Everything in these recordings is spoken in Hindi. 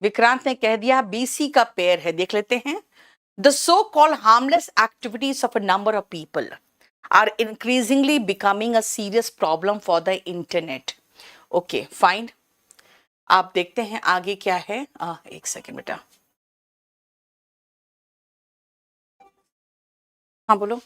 विक्रांत ने कह दिया BC का पेयर है, देख लेते हैं। The so-called harmless activities of a number of people are increasingly becoming a serious problem for the internet. Okay, fine. आप देखते हैं आगे क्या है। एक सेकेंड बेटा, हाँ बोलो।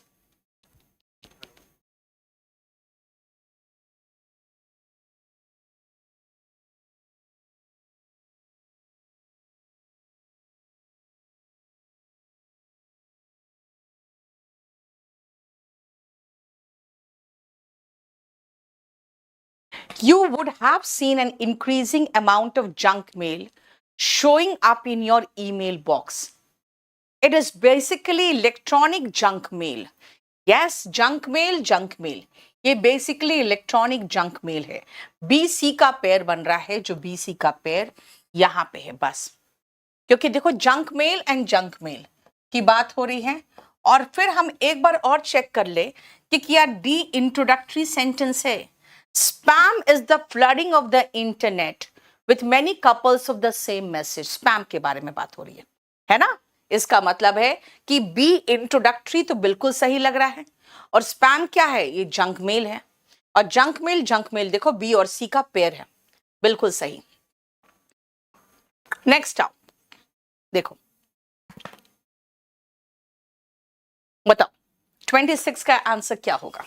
You would have seen an increasing amount of junk mail showing up in your email box. It is basically electronic junk mail. Yes, junk mail, junk mail. ये बेसिकली इलेक्ट्रॉनिक जंक मेल है। BC का पेयर बन रहा है, जो BC का पेयर यहां पे है बस, क्योंकि देखो junk mail and junk mail की बात हो रही है। और फिर हम एक बार और चेक कर ले कि क्या डी इंट्रोडक्टरी सेंटेंस है। Spam is the flooding of the internet with many couples of the same message. Spam के बारे में बात हो रही है ना। इसका मतलब है कि बी इंट्रोडक्टरी तो बिल्कुल सही लग रहा है, और स्पैम क्या है, ये जंक मेल है। और जंक मेल देखो बी और सी का पेयर है, बिल्कुल सही। नेक्स्ट आओ, देखो बताओ 26 का आंसर क्या होगा।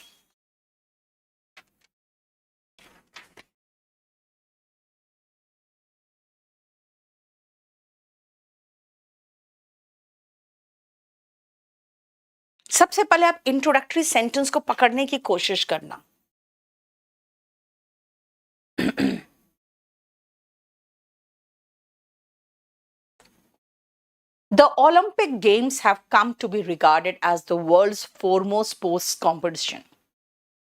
सबसे पहले आप इंट्रोडक्टरी सेंटेंस को पकड़ने की कोशिश करना। The Olympic Games have come to be regarded as the world's foremost sports competition.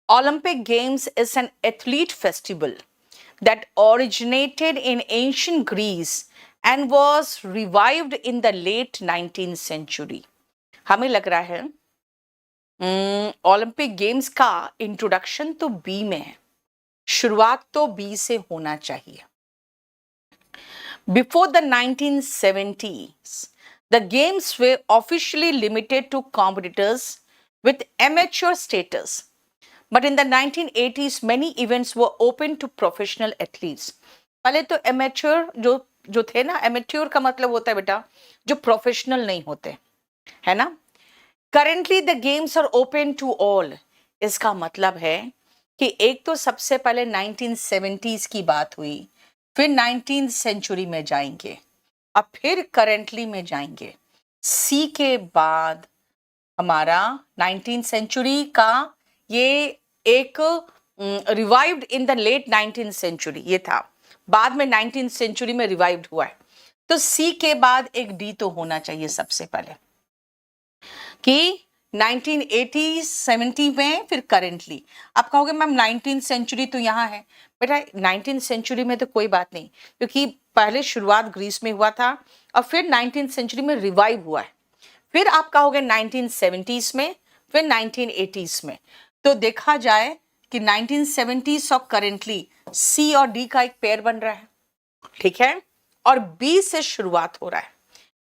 Olympic Games is an athlete festival that originated in ancient Greece and was revived in the late 19th century. हमें लग रहा है ओलंपिक गेम्स का इंट्रोडक्शन तो बी में है, शुरुआत तो बी से होना चाहिए। Before the 1970s, the games were officially limited to competitors with amateur status. But in the 1980s, many events were open to professional athletes. पहले तो amateur जो थे ना, amateur का मतलब होता है बेटा जो प्रोफेशनल नहीं होते, है ना। Currently the games are open to all. इसका मतलब है कि एक तो सबसे पहले 1970s की बात हुई, फिर 19th सेंचुरी में जाएंगे, अब फिर करेंटली में जाएंगे। सी के बाद हमारा 19th सेंचुरी का ये एक revived in the late 19th century, ये था बाद में 19th सेंचुरी में रिवाइव्ड हुआ है। तो सी के बाद एक डी तो होना चाहिए सबसे पहले, कि 1980 70 में फिर करेंटली। आप कहोगे मैम 19th सेंचुरी तो यहाँ है, बेटा 19th सेंचुरी में तो कोई बात नहीं, क्योंकि पहले शुरुआत ग्रीस में हुआ था और फिर 19th सेंचुरी में रिवाइव हुआ है। फिर आप कहोगे 1970s में, फिर 1980s में। तो देखा जाए कि 1970s और करेंटली सी और डी का एक पेयर बन रहा है, ठीक है। और बी से शुरुआत हो रहा है,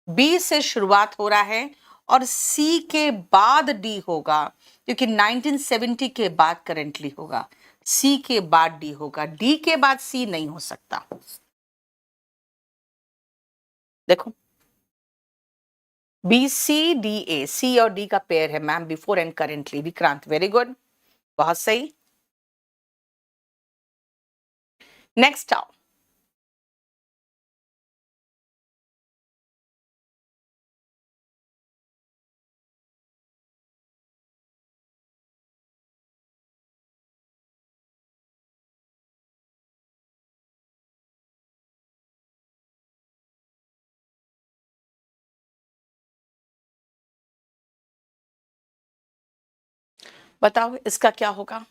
बी से शुरुआत हो रहा है और सी के बाद डी होगा, क्योंकि 1970 के बाद करेंटली होगा, सी के बाद डी होगा, डी के बाद सी नहीं हो सकता। देखो बी सी डी ए, सी और डी का पेयर है ma'am, before and currently. Vikrant very good, बहुत सही। नेक्स्ट आओ, बताओ इसका क्या होगा।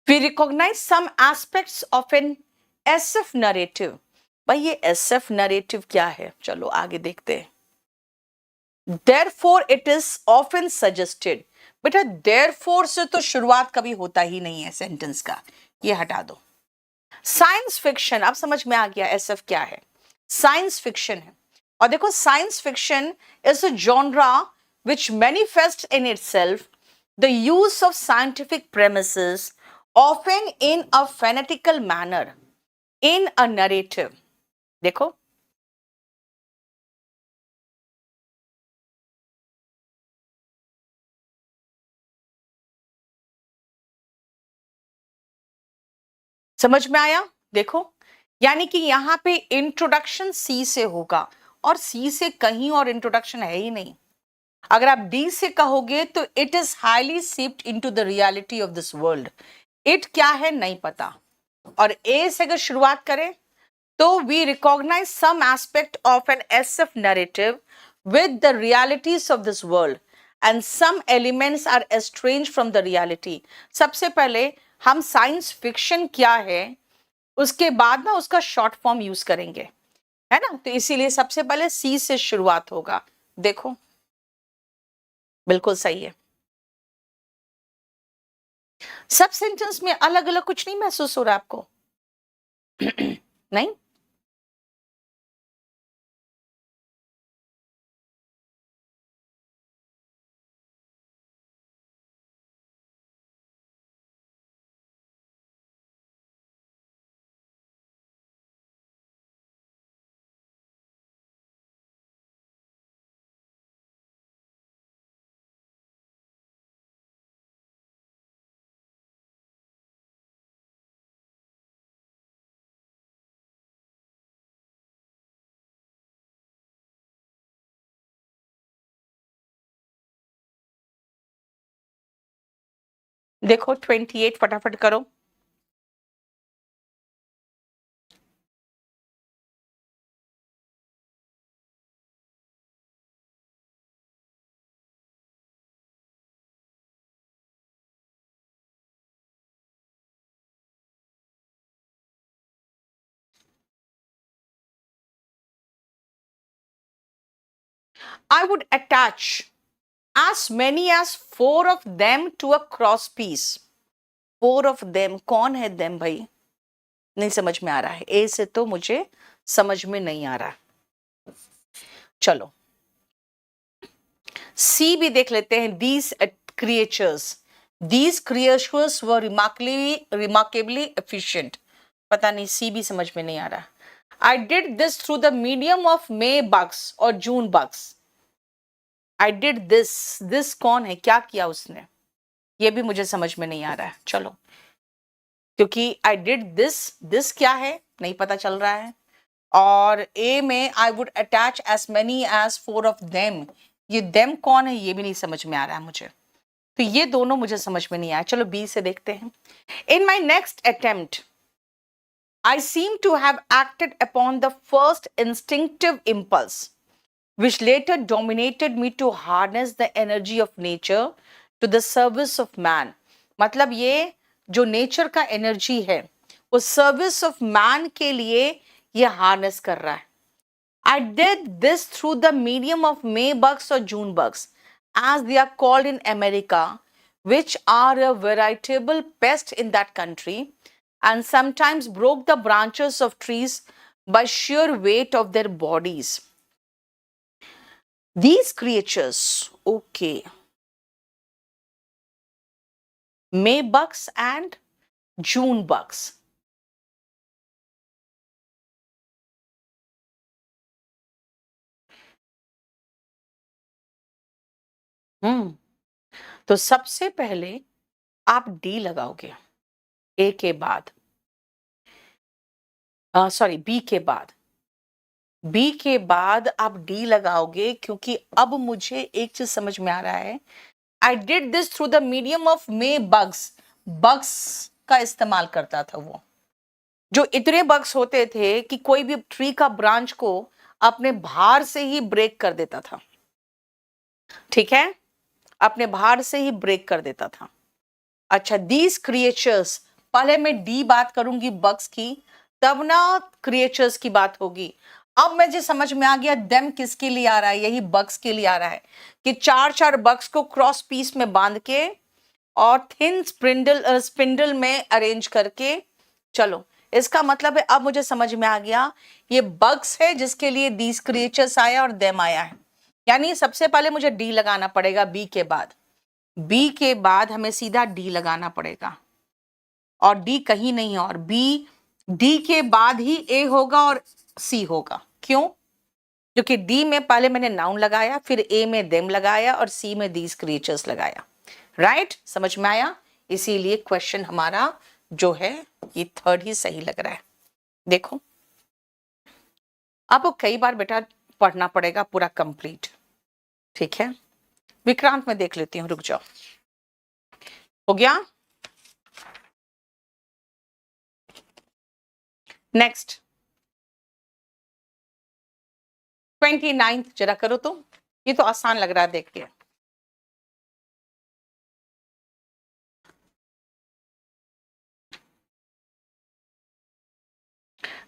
We recognize some aspects of an SF narrative. भाई ये SF narrative क्या है? चलो आगे देखते हैं. Therefore it is often suggested. बेटा therefore से तो शुरुआत कभी होता ही नहीं है सेंटेंस का, ये हटा दो. साइंस फिक्शन, अब समझ में आ गया SF क्या है. साइंस फिक्शन है. और देखो science fiction is a genre which manifests in itself the use of scientific premises, often in a fanatical manner, in a narrative. देखो समझ में आया. देखो यानी कि यहां पे इंट्रोडक्शन सी से होगा और सी से कहीं और इंट्रोडक्शन है ही नहीं. अगर आप डी से कहोगे तो it is highly seeped into the reality of this world. It क्या है नहीं पता. और ए से अगर शुरुआत करें तो we recognize some aspect of an SF narrative with the realities of this world and some elements are estrange from the reality. सबसे पहले हम साइंस फिक्शन क्या है उसके बाद ना उसका शॉर्ट फॉर्म यूज करेंगे, है ना. तो इसीलिए सबसे पहले सी से शुरुआत होगा. देखो बिल्कुल सही है. सब सेंटेंस में अलग अलग कुछ नहीं महसूस हो रहा आपको? नहीं. देखो 28 फटाफट करो. I would attach as many as 4 of them to a cross piece. 4 of them, कौन है them भाई? नहीं समझ में आ रहा है. ए से तो मुझे समझ में नहीं आ रहा. चलो सी भी देख लेते हैं. These creatures were remarkably efficient. पता नहीं सी भी समझ में नहीं आ रहा. I did this through the medium of May bugs और June bugs. I did this कौन है, क्या किया उसने, ये भी मुझे समझ में नहीं आ रहा है. चलो क्योंकि I did this क्या है नहीं पता चल रहा है. और ए में I would attach as many as 4 of them, ये them कौन है ये भी नहीं समझ में आ रहा है मुझे. तो ये दोनों मुझे समझ में नहीं आया. चलो बी से देखते हैं. In my next attempt I seem to have acted upon the first instinctive impulse which later dominated me to harness the energy of nature to the service of man. मतलब ये जो नेचर का एनर्जी है वो सर्विस ऑफ मैन के लिए ये हार्नेस कर रहा है. I did this through the medium of May bugs or June bugs, as they are called in America, which are a veritable pest in that country and sometimes broke the branches of trees by sheer weight of their bodies. These creatures, okay, May bugs and June bugs. तो सबसे पहले आप डी लगाओगे ए के बाद, सॉरी बी के बाद. बी के बाद आप डी लगाओगे क्योंकि अब मुझे एक चीज समझ में आ रहा है. I did this through the medium of May bugs. Bugs का इस्तेमाल करता था वो, जो इतने बग्स होते थे कि कोई भी ट्री का ब्रांच को अपने भार से ही ब्रेक कर देता था. ठीक है, अपने भार से ही ब्रेक कर देता था. अच्छा, दीज क्रिएचर्स पहले मैं डी बात करूंगी बग्स की, तब ना क्रिएचर्स की बात होगी। अब मुझे समझ में आ गया देम किसके लिए आ रहा है, यही बग्स के लिए आ रहा है कि चार चार बग्स को क्रॉस पीस में बांध के और थिन स्पिंडल में अरेंज करके, चलो इसका मतलब है अब मुझे समझ में आ गया ये बग्स है जिसके लिए दीज क्रिएचर्स आया और देम आया है। यानी सबसे पहले मुझे डी लगाना पड़ेगा, बी के बाद हमें सीधा डी लगाना पड़ेगा, और डी कहीं नहीं है, और बी डी के बाद ही ए होगा और सी होगा। क्यों? क्योंकि डी में पहले मैंने नाउन लगाया, फिर ए में देम लगाया और सी में दीज क्रिएचर्स लगाया। राइट? समझ में आया? इसीलिए क्वेश्चन हमारा जो है ये थर्ड ही सही लग रहा है। देखो आपको कई बार बेटा पढ़ना पड़ेगा पूरा कंप्लीट, ठीक है? विक्रांत में देख लेती हूं, रुक जाओ। हो गया? नेक्स्ट 29 जरा करो तो, ये तो आसान लग रहा है देख के।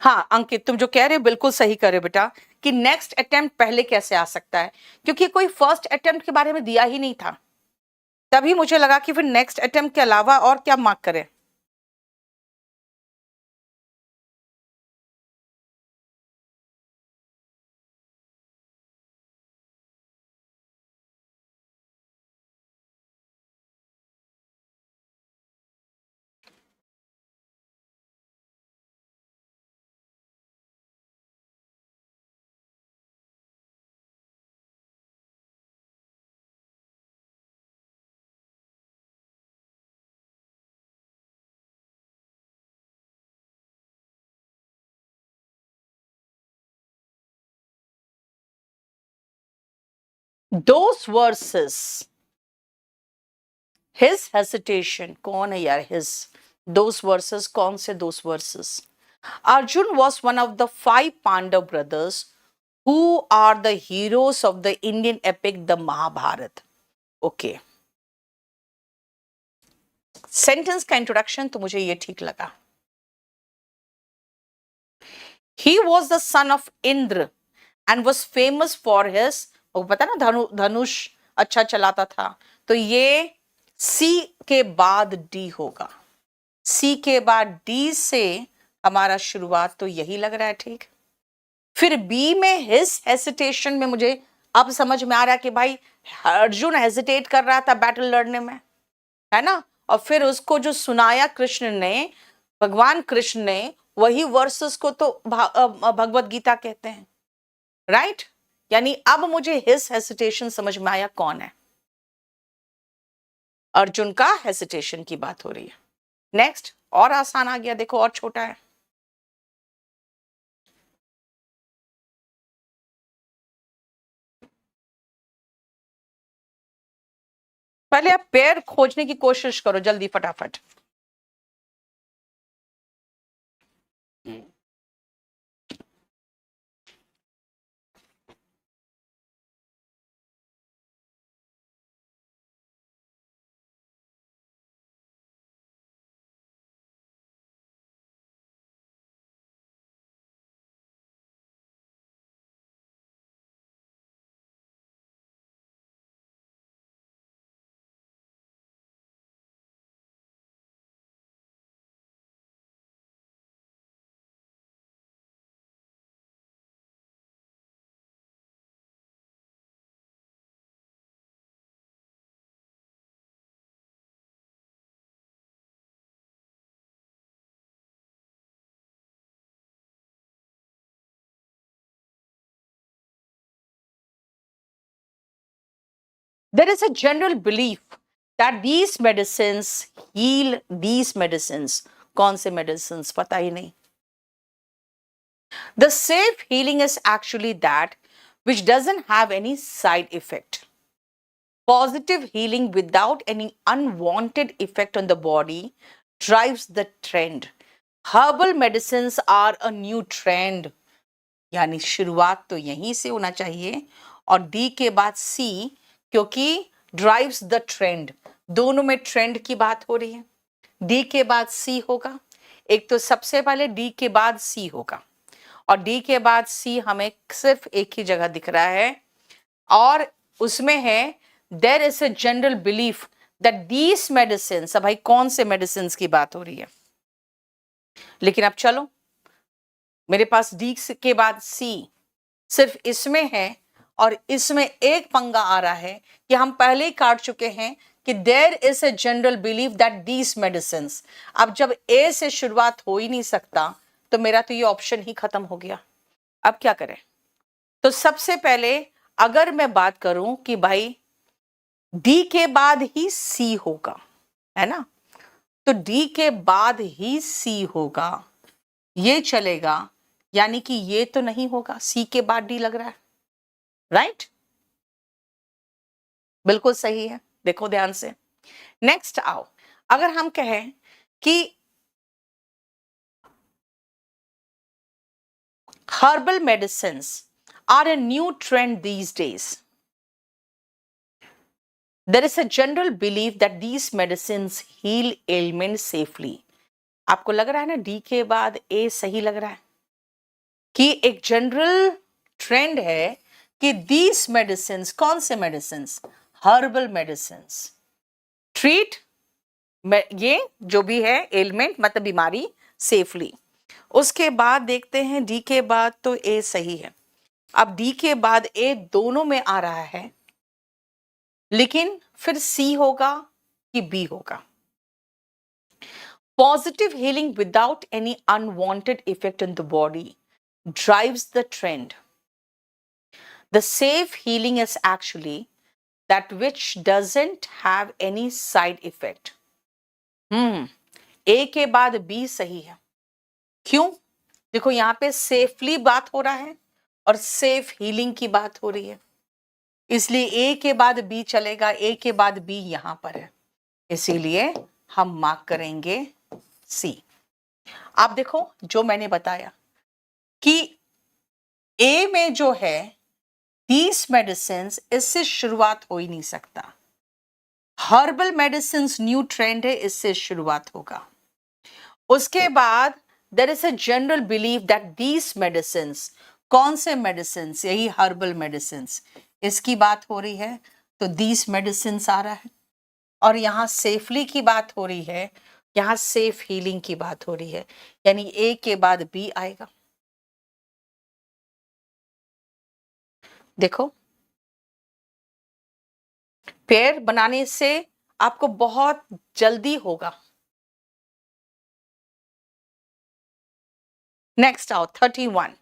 हाँ अंकित, तुम जो कह रहे हो बिल्कुल सही कर रहे हो बेटा, कि नेक्स्ट अटेम्प्ट पहले कैसे आ सकता है, क्योंकि कोई फर्स्ट अटेम्प्ट के बारे में दिया ही नहीं था, तभी मुझे लगा कि फिर नेक्स्ट अटेम्प्ट के अलावा और क्या मार्क करें। Those verses, his hesitation, कौन है यार his? Those verses, कौन से those verses? Arjun was one of the 5 Pandav brothers who are the heroes of the Indian epic the Mahabharata. Okay. Sentence का इंट्रोडक्शन तो मुझे ये ठीक लगा। He was the son of Indra and was famous for his, वो पता ना धनुष अच्छा चलाता था, तो ये सी के बाद डी होगा, सी के बाद डी से हमारा शुरुआत तो यही लग रहा है, ठीक। फिर बी में हिज हेसिटेशन में मुझे अब समझ में आ रहा है कि भाई अर्जुन हेजिटेट कर रहा था बैटल लड़ने में, है ना, और फिर उसको जो सुनाया कृष्ण ने, भगवान कृष्ण ने, वही वर्सेस को तो भगवत गीता कहते हैं, राइट। यानी अब मुझे हिज हेसिटेशन समझ में आया कौन है, अर्जुन का हेसिटेशन की बात हो रही है। नेक्स्ट और आसान आ गया, देखो और छोटा है। पहले आप पेयर खोजने की कोशिश करो जल्दी फटाफट। There is a general belief that these medicines heal these medicines. कौन से medicines पता ही नहीं। The safe healing is actually that which doesn't have any side effect. Positive healing without any unwanted effect on the body drives the trend. Herbal medicines are a new trend. यानी शुरुआत तो यहीं से होना चाहिए, और डी के बाद सी, क्योंकि ड्राइव्स द ट्रेंड, दोनों में ट्रेंड की बात हो रही है। डी के बाद सी होगा, एक तो सबसे पहले डी के बाद सी होगा, और डी के बाद सी हमें सिर्फ एक ही जगह दिख रहा है, और उसमें है there is a general belief that these medicine. अब भाई कौन से मेडिसिन की बात हो रही है, लेकिन अब चलो, मेरे पास डी के बाद सी सिर्फ इसमें है, और इसमें एक पंगा आ रहा है कि हम पहले ही काट चुके हैं कि there is a general belief that these medicine. अब जब ए से शुरुआत हो ही नहीं सकता तो मेरा तो ये ऑप्शन ही खत्म हो गया। अब क्या करें? तो सबसे पहले अगर मैं बात करूं कि भाई डी के बाद ही सी होगा, है ना, तो डी के बाद ही सी होगा, ये चलेगा, यानी कि ये तो नहीं होगा, सी के बाद डी लग रहा है, राइट? बिल्कुल सही है, देखो ध्यान से। नेक्स्ट आओ, अगर हम कहें कि herbal medicine are a new trend these days, there is a general believe that these medicine heal element safely. आपको लग रहा है ना डी के बाद ए सही लग रहा है, कि एक जनरल ट्रेंड है कि दीज मेडिसिन, कौन से मेडिसिन? हर्बल मेडिसिन ट्रीट ये जो भी है एलिमेंट मतलब बीमारी सेफली। उसके बाद देखते हैं डी के बाद तो ए सही है, अब डी के बाद ए दोनों में आ रहा है, लेकिन फिर सी होगा कि बी होगा? Positive healing without any unwanted effect in the body drives the trend. The safe healing is actually that which doesn't have any side effect. ए के बाद बी सही है, क्यों? देखो यहां पे सेफली बात हो रहा है और सेफ हीलिंग की बात हो रही है, इसलिए ए के बाद बी चलेगा, ए के बाद बी यहां पर है, इसीलिए हम मार्क करेंगे सी। आप देखो जो मैंने बताया कि ए में जो है दीज मेडिसिन, इससे शुरुआत हो ही नहीं सकता। हर्बल मेडिसिन न्यू ट्रेंड है, इससे शुरुआत होगा। उसके बाद there is a general believe that these medicine, कौन से मेडिसिन? यही हर्बल मेडिसिन, इसकी बात हो रही है, तो दीज मेडिसिन आ रहा है, और यहां सेफली की बात हो रही है, यहां सेफ हीलिंग की बात हो रही है, यानी ए के बाद बी आएगा। देखो पेयर बनाने से आपको बहुत जल्दी होगा। नेक्स्ट आओ 31।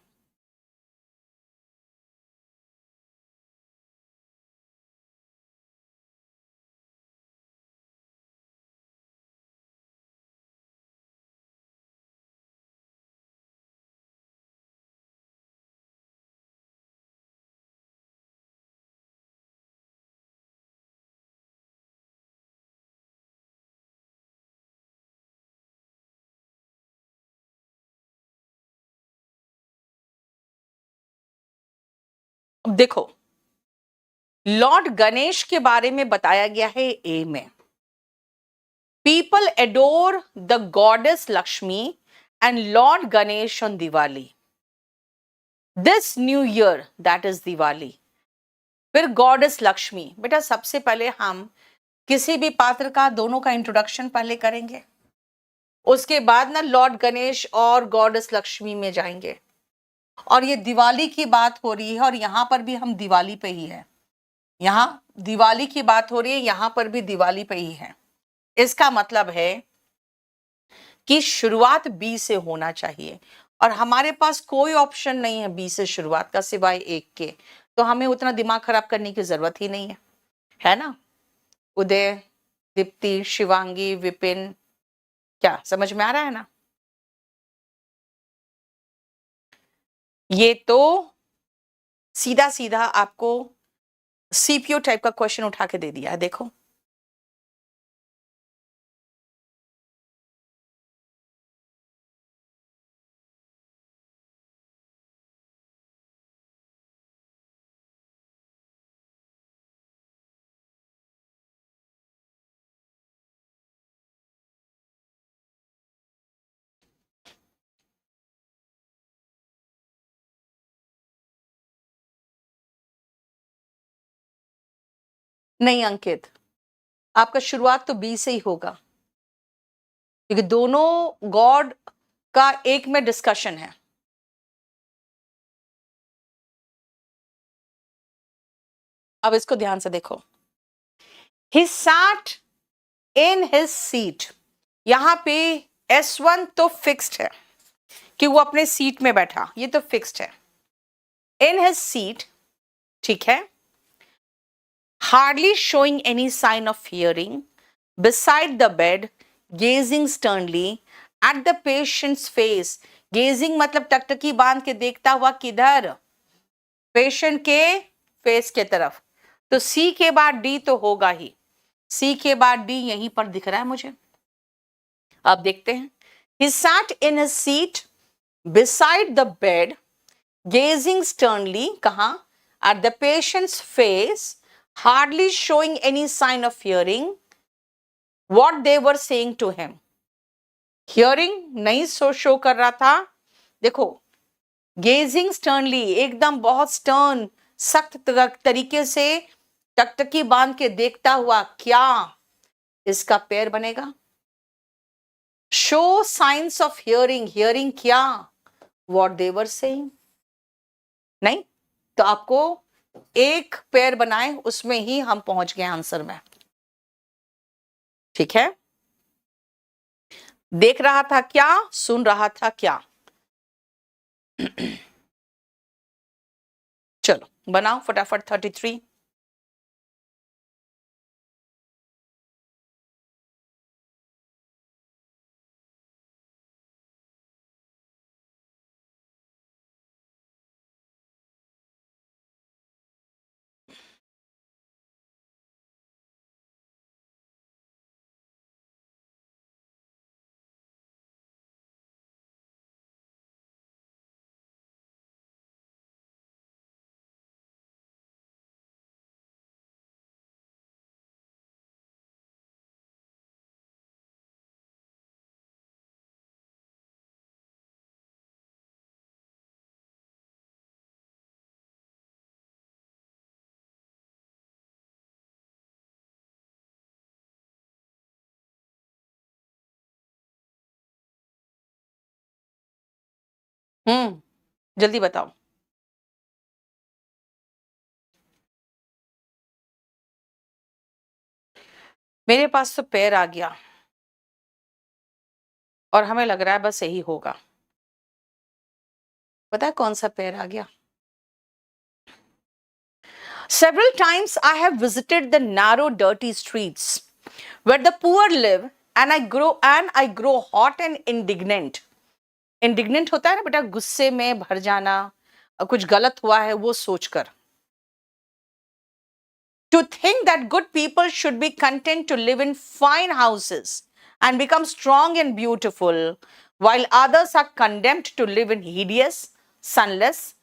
अब देखो लॉर्ड गणेश के बारे में बताया गया है ए में। People adore the goddess Lakshmi and Lord Ganesh on Diwali, this new year that is Diwali. फिर गॉडेस लक्ष्मी, बेटा सबसे पहले हम किसी भी पात्र का दोनों का इंट्रोडक्शन पहले करेंगे, उसके बाद ना लॉर्ड गणेश और गॉडेस लक्ष्मी में जाएंगे, और ये दिवाली की बात हो रही है, और यहां पर भी हम दिवाली पे ही है, यहां दिवाली की बात हो रही है, यहां पर भी दिवाली पे ही है। इसका मतलब है कि शुरुआत बी से होना चाहिए, और हमारे पास कोई ऑप्शन नहीं है बी से शुरुआत का सिवाय एक के, तो हमें उतना दिमाग खराब करने की जरूरत ही नहीं है ना? उदय, दीप्ति, शिवांगी, विपिन, क्या समझ में आ रहा है ना? ये तो सीधा सीधा आपको सीपीओ टाइप का क्वेश्चन उठा के दे दिया है, देखो। नहीं अंकित, आपका शुरुआत तो बी से ही होगा, क्योंकि दोनों गॉड का एक में डिस्कशन है। अब इसको ध्यान से देखो, he sat in his seat, यहां पे S1 तो फिक्स्ड है कि वो अपने सीट में बैठा, ये तो फिक्स्ड है। in his seat, ठीक है, hardly showing any sign of hearing, beside the bed, gazing sternly at the patient's face. Gazing मतलब टकटकी बांध के देखता हुआ किधर? पेशेंट के फेस के तरफ। तो सी के बाद डी तो होगा ही, सी के बाद डी यहीं पर दिख रहा है मुझे। अब देखते हैं, he sat in his seat beside the bed, gazing sternly, कहां? At the patient's face, hardly showing any sign of hearing what they were saying to him. Hearing नहीं शो कर रहा था। देखो, gazing sternly, एकदम बहुत stern, सख्त तरीके से टकटकी बांध के देखता हुआ, क्या इसका पैर बनेगा? Show signs of hearing, hearing क्या? What they were saying. नहीं, तो आपको एक पेयर बनाए, उसमें ही हम पहुंच गए आंसर में। ठीक है, देख रहा था क्या, सुन रहा था क्या? चलो बनाओ फटाफट 33। जल्दी बताओ। मेरे पास तो पैर आ गया और हमें लग रहा है बस यही होगा। पता है कौन सा पैर आ गया? Several times I have visited the narrow, dirty streets where the poor live, and I grow hot and indignant. Indignant होता है ना बेटा, गुस्से में भर जाना, कुछ गलत हुआ है वो सोचकर। To think that good people should be content to live in fine houses and become strong and beautiful, while others are condemned to live in hideous, sunless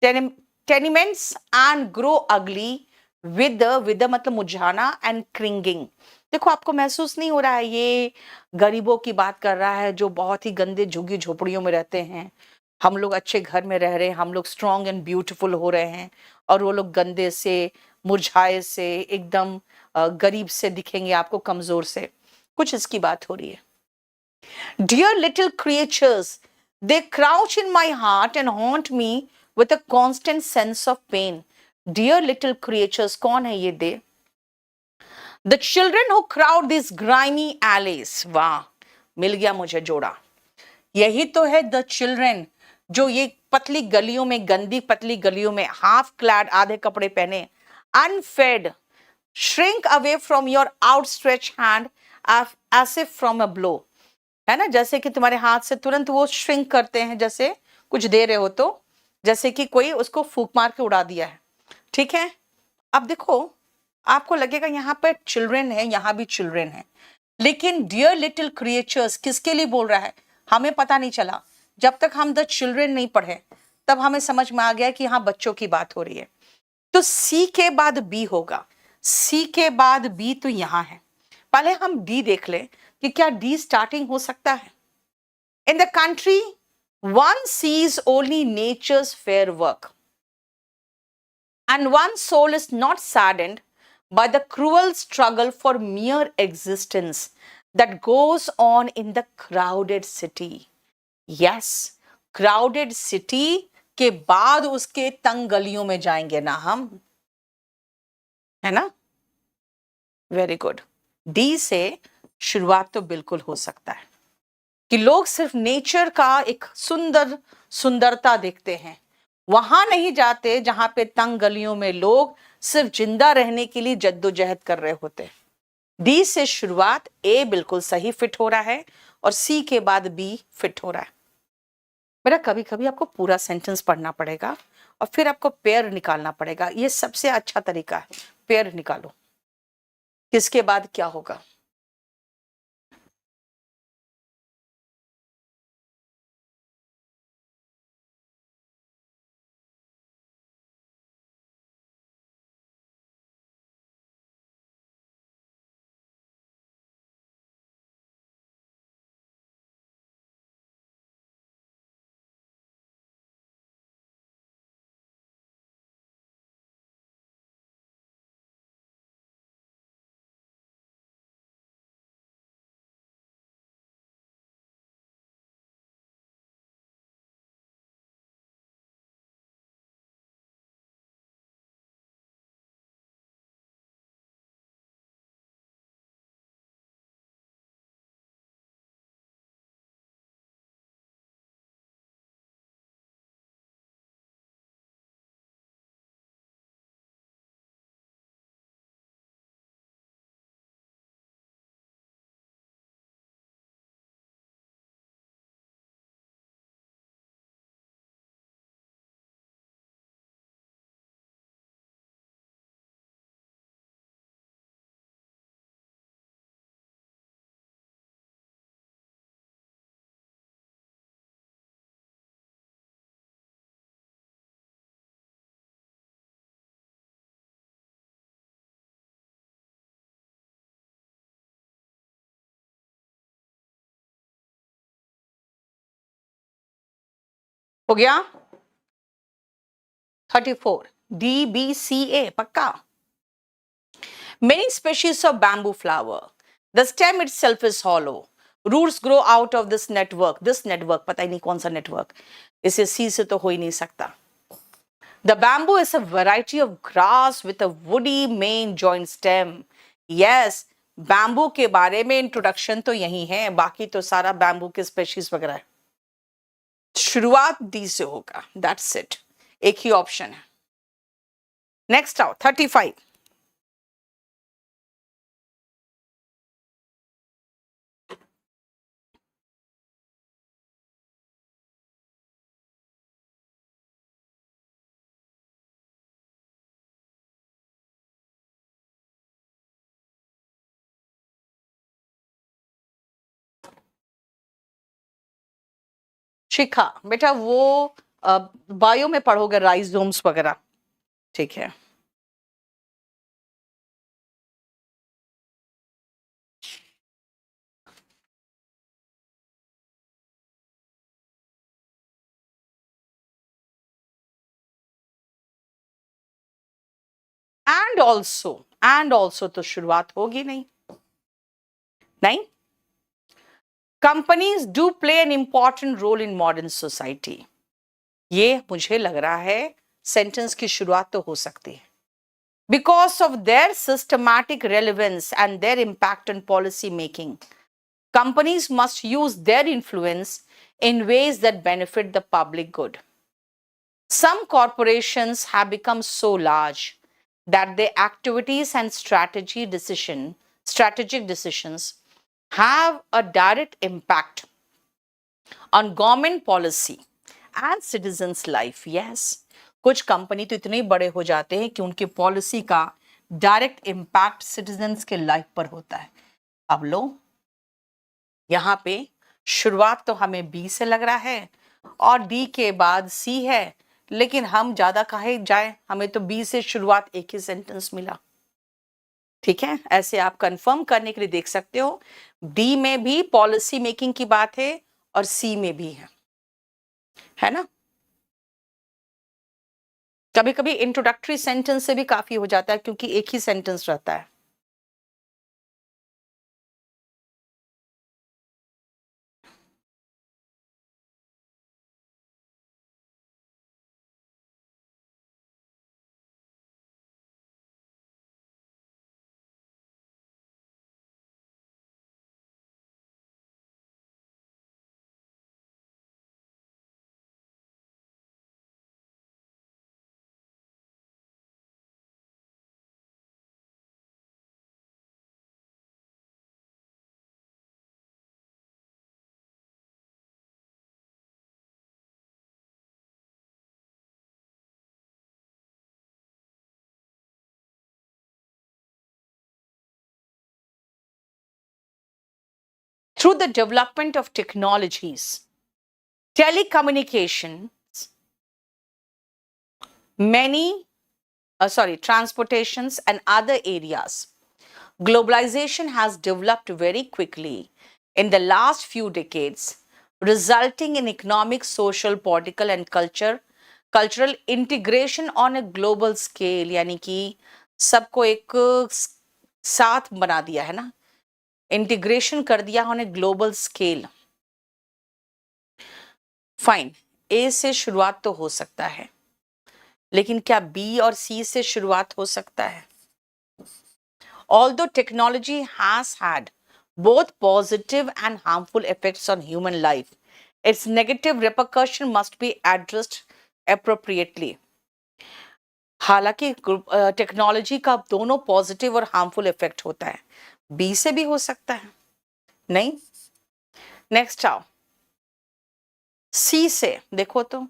tenements and grow ugly with the मतलब मुरझाना and cringing. देखो, आपको महसूस नहीं हो रहा है ये गरीबों की बात कर रहा है जो बहुत ही गंदे झुग्गी झोपड़ियों में रहते हैं। हम लोग अच्छे घर में रह रहे हैं, हम लोग स्ट्रॉन्ग एंड ब्यूटीफुल हो रहे हैं, और वो लोग गंदे से, मुरझाए से, एकदम गरीब से दिखेंगे आपको, कमजोर से। कुछ इसकी बात हो रही है। Dear little creatures, they crouch in my heart and haunt me with a constant sense of pain. Dear little creatures, कौन है ये दे? The children who crowd these grimy alleys. वाह, मिल गया मुझे जोड़ा। यही तो है the children, जो ये पतली गलियों में, गंदी पतली गलियों में, हाफ क्लैड, आधे कपड़े पहने, unfed, shrink away from your outstretched hand as if from a blow. है ना, जैसे कि तुम्हारे हाथ से तुरंत वो श्रिंक करते हैं, जैसे कुछ दे रहे हो तो, जैसे कि कोई उसको फूंक मार के उड़ा दिया है। ठीक है, अब देखो, आपको लगेगा यहाँ पे चिल्ड्रेन है, यहाँ भी चिल्ड्रेन है, लेकिन डियर लिटिल क्रिएचर्स किसके लिए बोल रहा है हमें पता नहीं चला। जब तक हम द चिल्ड्रेन नहीं पढ़े तब हमें समझ में आ गया कि हाँ, बच्चों की बात हो रही है। तो सी के बाद बी होगा, सी के बाद बी तो यहाँ है। पहले हम डी देख ले कि क्या डी स्टार्टिंग हो सकता है। In the country one sees only nature's fair work, and one's soul is not saddened by the cruel struggle for mere existence that goes on in the crowded city. Yes, crowded city के बाद उसके तंग गलियों में जाएंगे ना हम, है ना? Very good. डी से शुरुआत तो बिल्कुल हो सकता है कि लोग सिर्फ नेचर का एक सुंदरता देखते हैं, वहां नहीं जाते जहां पे तंग गलियों में लोग सिर्फ जिंदा रहने के लिए जद्दोजहद कर रहे होते हैं। डी से शुरुआत, ए बिल्कुल सही फिट हो रहा है और सी के बाद बी फिट हो रहा है। बेटा कभी कभी आपको पूरा सेंटेंस पढ़ना पड़ेगा और फिर आपको पेयर निकालना पड़ेगा, ये सबसे अच्छा तरीका है। पेयर निकालो, किसके बाद क्या होगा। हो गया 34, डी बी सी ए पक्का। Many species of bamboo flower. The stem itself is hollow. Roots grow out of this network. This network, पता ही नहीं कौन सा network. इसे सी से तो हो ही नहीं सकता। The bamboo is a variety of grass with a woody main joint stem. Yes, bamboo के बारे में introduction तो यही है, बाकी तो सारा bamboo के species वगैरह है। शुरुआत डी से होगा, that's it. एक ही ऑप्शन है। नेक्स्ट आओ 35। शिखा बेटा वो बायो में पढ़ोगे राइजोम्स वगैरह, ठीक है। एंड ऑल्सो तो शुरुआत होगी नहीं, नहीं। Companies do play an important role in modern society. ये मुझे लग रहा है सेंटेंस की शुरुआत तो हो सकती है। Because of their systematic relevance and their impact on policy making, companies must use their influence in ways that benefit the public good. Some corporations have become so large that their activities and strategic decisions have a direct impact on government policy and citizens' life. Yes, कुछ कंपनी तो इतने बड़े हो जाते हैं कि उनकी पॉलिसी का डायरेक्ट इम्पैक्ट सिटीजन्स के लाइफ पर होता है। अब लो यहाँ पे शुरुआत तो हमें बी से लग रहा है और डी के बाद सी है, लेकिन हम ज्यादा कहे जाए, हमें तो बी से शुरुआत एक ही सेंटेंस मिला। ठीक है, ऐसे आप कंफर्म करने के लिए देख सकते हो, डी में भी पॉलिसी मेकिंग की बात है और सी में भी है ना। कभी कभी इंट्रोडक्टरी सेंटेंस से भी काफी हो जाता है क्योंकि एक ही सेंटेंस रहता है. Through the development of technologies, telecommunications, transportations and other areas, globalization has developed very quickly in the last few decades, resulting in economic, social, political and cultural integration on a global scale. यानी कि सबको एक साथ बना दिया है ना, इंटीग्रेशन कर दिया on a global scale. Fine, A से शुरुआत तो हो सकता है, लेकिन क्या बी और सी से शुरुआत हो सकता है? Although technology has had both positive and harmful effects on human life, its negative repercussion must be addressed appropriately. हालांकि टेक्नोलॉजी का दोनों पॉजिटिव और हार्मफुल इफेक्ट होता है, बी से भी हो सकता है. नहीं, नेक्स्ट आओ, सी से देखो तो,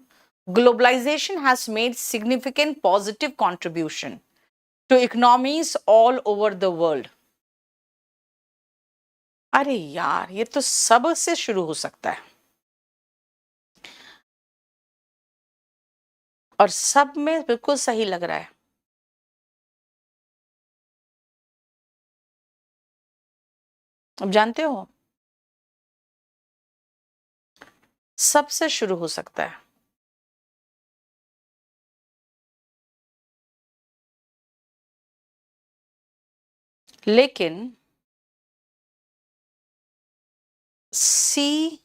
globalization has made significant positive contribution to economies all over the world. अरे यार, ये तो सब से शुरू हो सकता है और सब में बिल्कुल सही लग रहा है. अब जानते हो, सबसे शुरू हो सकता है. लेकिन सी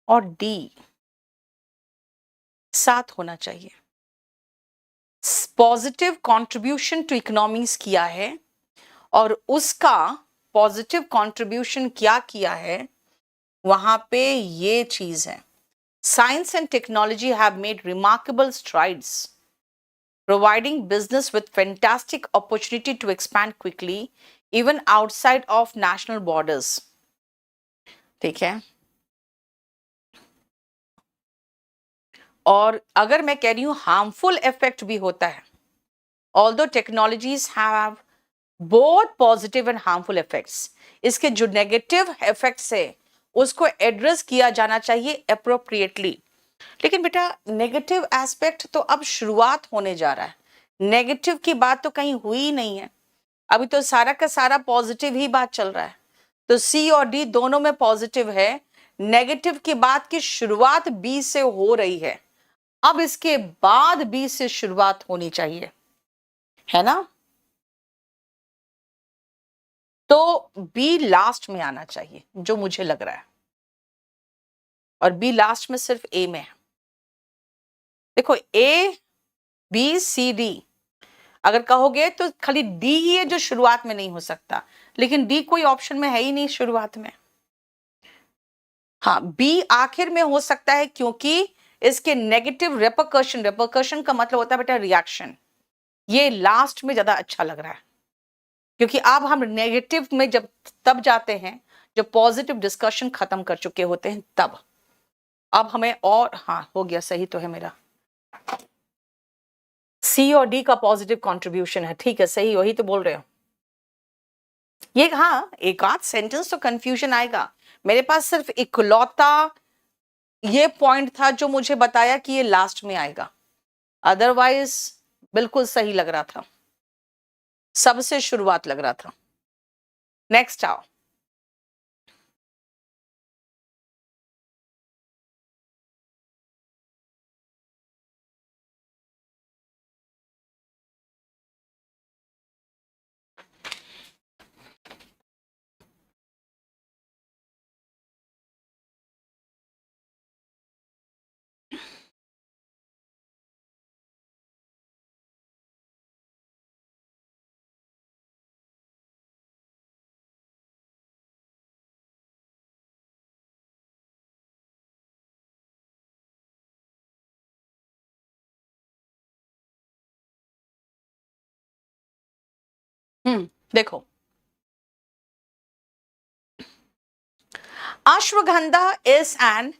और डी साथ होना चाहिए. पॉजिटिव कंट्रीब्यूशन टू इकोनॉमीज किया है, और उसका पॉजिटिव कंट्रीब्यूशन क्या किया है वहां पे ये चीज है. Science and technology have made remarkable strides, providing business with fantastic opportunity to expand quickly even outside of national borders. ठीक है, और अगर मैं कह रही हूं हार्मफुल इफेक्ट भी होता है, although technologies have both positive and harmful effects, इसके जो नेगेटिव इफेक्ट्स है उसको एड्रेस किया जाना चाहिए अप्रोप्रिएटली. लेकिन बेटा, नेगेटिव एस्पेक्ट तो अब शुरुआत होने जा रहा है, नेगेटिव की बात तो कहीं हुई ही नहीं है. अभी तो सारा का सारा पॉजिटिव ही बात चल रहा है. तो सी और डी दोनों में पॉजिटिव है, नेगेटिव की बात की शुरुआत बी से हो रही है. अब इसके बाद बी से शुरुआत होनी चाहिए, है ना? तो बी लास्ट में आना चाहिए जो मुझे लग रहा है, और बी लास्ट में सिर्फ ए में है. देखो, ए बी सी डी अगर कहोगे तो खाली डी ही है जो शुरुआत में नहीं हो सकता, लेकिन डी कोई ऑप्शन में है ही नहीं शुरुआत में. हाँ, बी आखिर में हो सकता है क्योंकि इसके नेगेटिव रेपरकशन का मतलब होता है बेटा रिएक्शन. ये लास्ट में ज्यादा अच्छा लग रहा है क्योंकि अब हम नेगेटिव में जब तब जाते हैं जब पॉजिटिव डिस्कशन खत्म कर चुके होते हैं तब. अब हमें और, हाँ हो गया, सही तो है मेरा, सी और डी का पॉजिटिव कंट्रीब्यूशन है. ठीक है, सही, वही तो बोल रहे हो. ये हाँ, एक आध सेंटेंस तो कंफ्यूजन आएगा. मेरे पास सिर्फ इकलौता ये पॉइंट था जो मुझे बताया कि ये लास्ट में आएगा, अदरवाइज बिल्कुल सही लग रहा था, सबसे शुरुआत लग रहा था. नेक्स्ट आओ, देखो, ashwagandha is an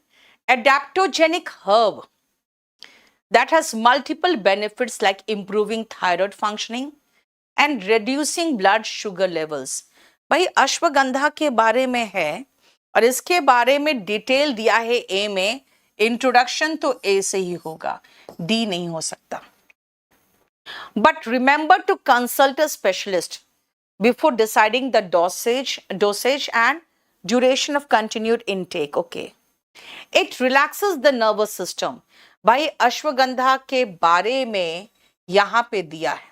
adaptogenic herb that has multiple benefits like improving thyroid functioning and reducing blood sugar levels. भाई अश्वगंधा के बारे में है और इसके बारे में डिटेल दिया है ए में, इंट्रोडक्शन तो ए से ही होगा, डी नहीं हो सकता. But remember to consult a specialist before deciding the dosage and duration of continued intake. Okay. It relaxes the nervous system. भाई अश्वगंधा के बारे में यहां पे दिया है.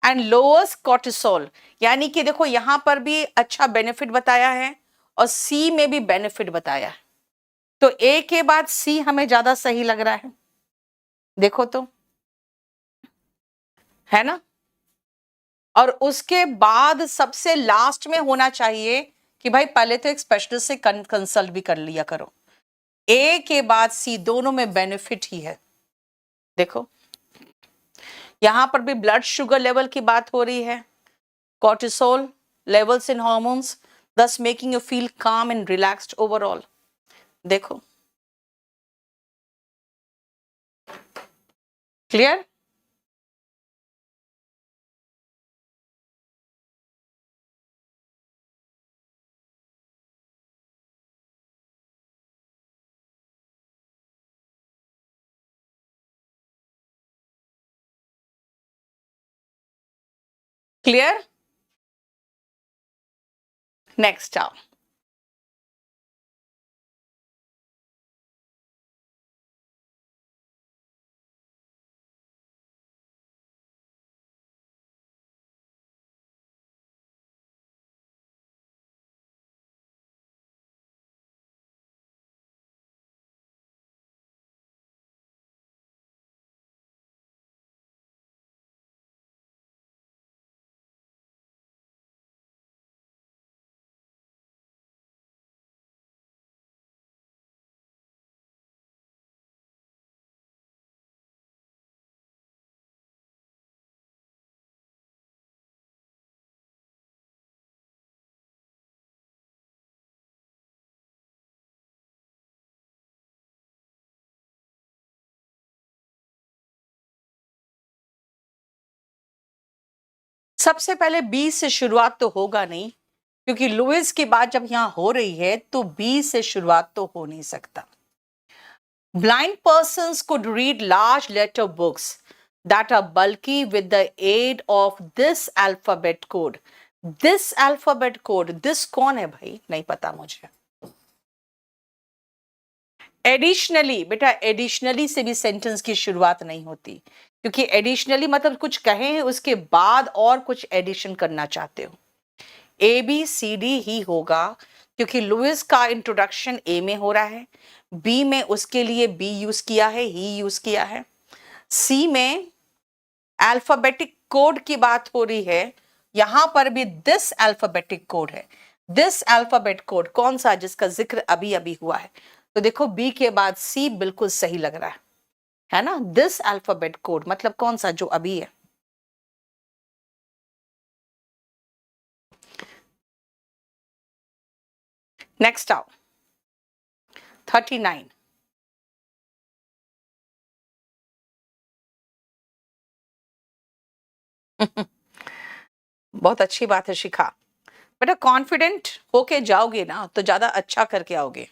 एंड लोअर्स कॉर्टिसोल, यानी कि देखो यहां पर भी अच्छा बेनिफिट बताया है और सी में भी बेनिफिट बताया है. तो ए के बाद सी हमें ज्यादा सही लग रहा है. देखो तो, है ना. और उसके बाद सबसे लास्ट में होना चाहिए कि भाई पहले तो एक स्पेशलिस्ट से कंसल्ट भी कर लिया करो. ए के बाद सी दोनों में बेनिफिट ही है. देखो यहां पर भी ब्लड शुगर लेवल की बात हो रही है, cortisol levels in hormones, thus making you feel calm and relaxed overall. देखो, clear? Clear? Next up. सबसे पहले बी से शुरुआत तो होगा नहीं, क्योंकि लुइस की बात जब यहां हो रही है तो बी से शुरुआत तो हो नहीं सकता. Blind persons could read large letter books that are bulky with the aid of this alphabet code. This alphabet code, this कौन है भाई, नहीं पता मुझे. एडिशनली, बेटा एडिशनली से भी सेंटेंस की शुरुआत नहीं होती, क्योंकि एडिशनली मतलब कुछ कहें उसके बाद और कुछ एडिशन करना चाहते हो. ए बी सी डी ही होगा, क्योंकि लुइस का इंट्रोडक्शन ए में हो रहा है, बी में उसके लिए बी यूज किया है, ही यूज किया है, सी में अल्फाबेटिक कोड की बात हो रही है, यहां पर भी दिस अल्फाबेटिक कोड है. दिस अल्फाबेट कोड कौन सा, जिसका जिक्र अभी अभी हुआ है. तो देखो बी के बाद सी बिल्कुल सही लग रहा है ना. दिस अल्फाबेट कोड मतलब कौन सा, जो अभी है. नेक्स्ट आओ 39. बहुत अच्छी बात है शिखा. बेटा कॉन्फिडेंट होके जाओगे ना तो ज्यादा अच्छा करके आओगे.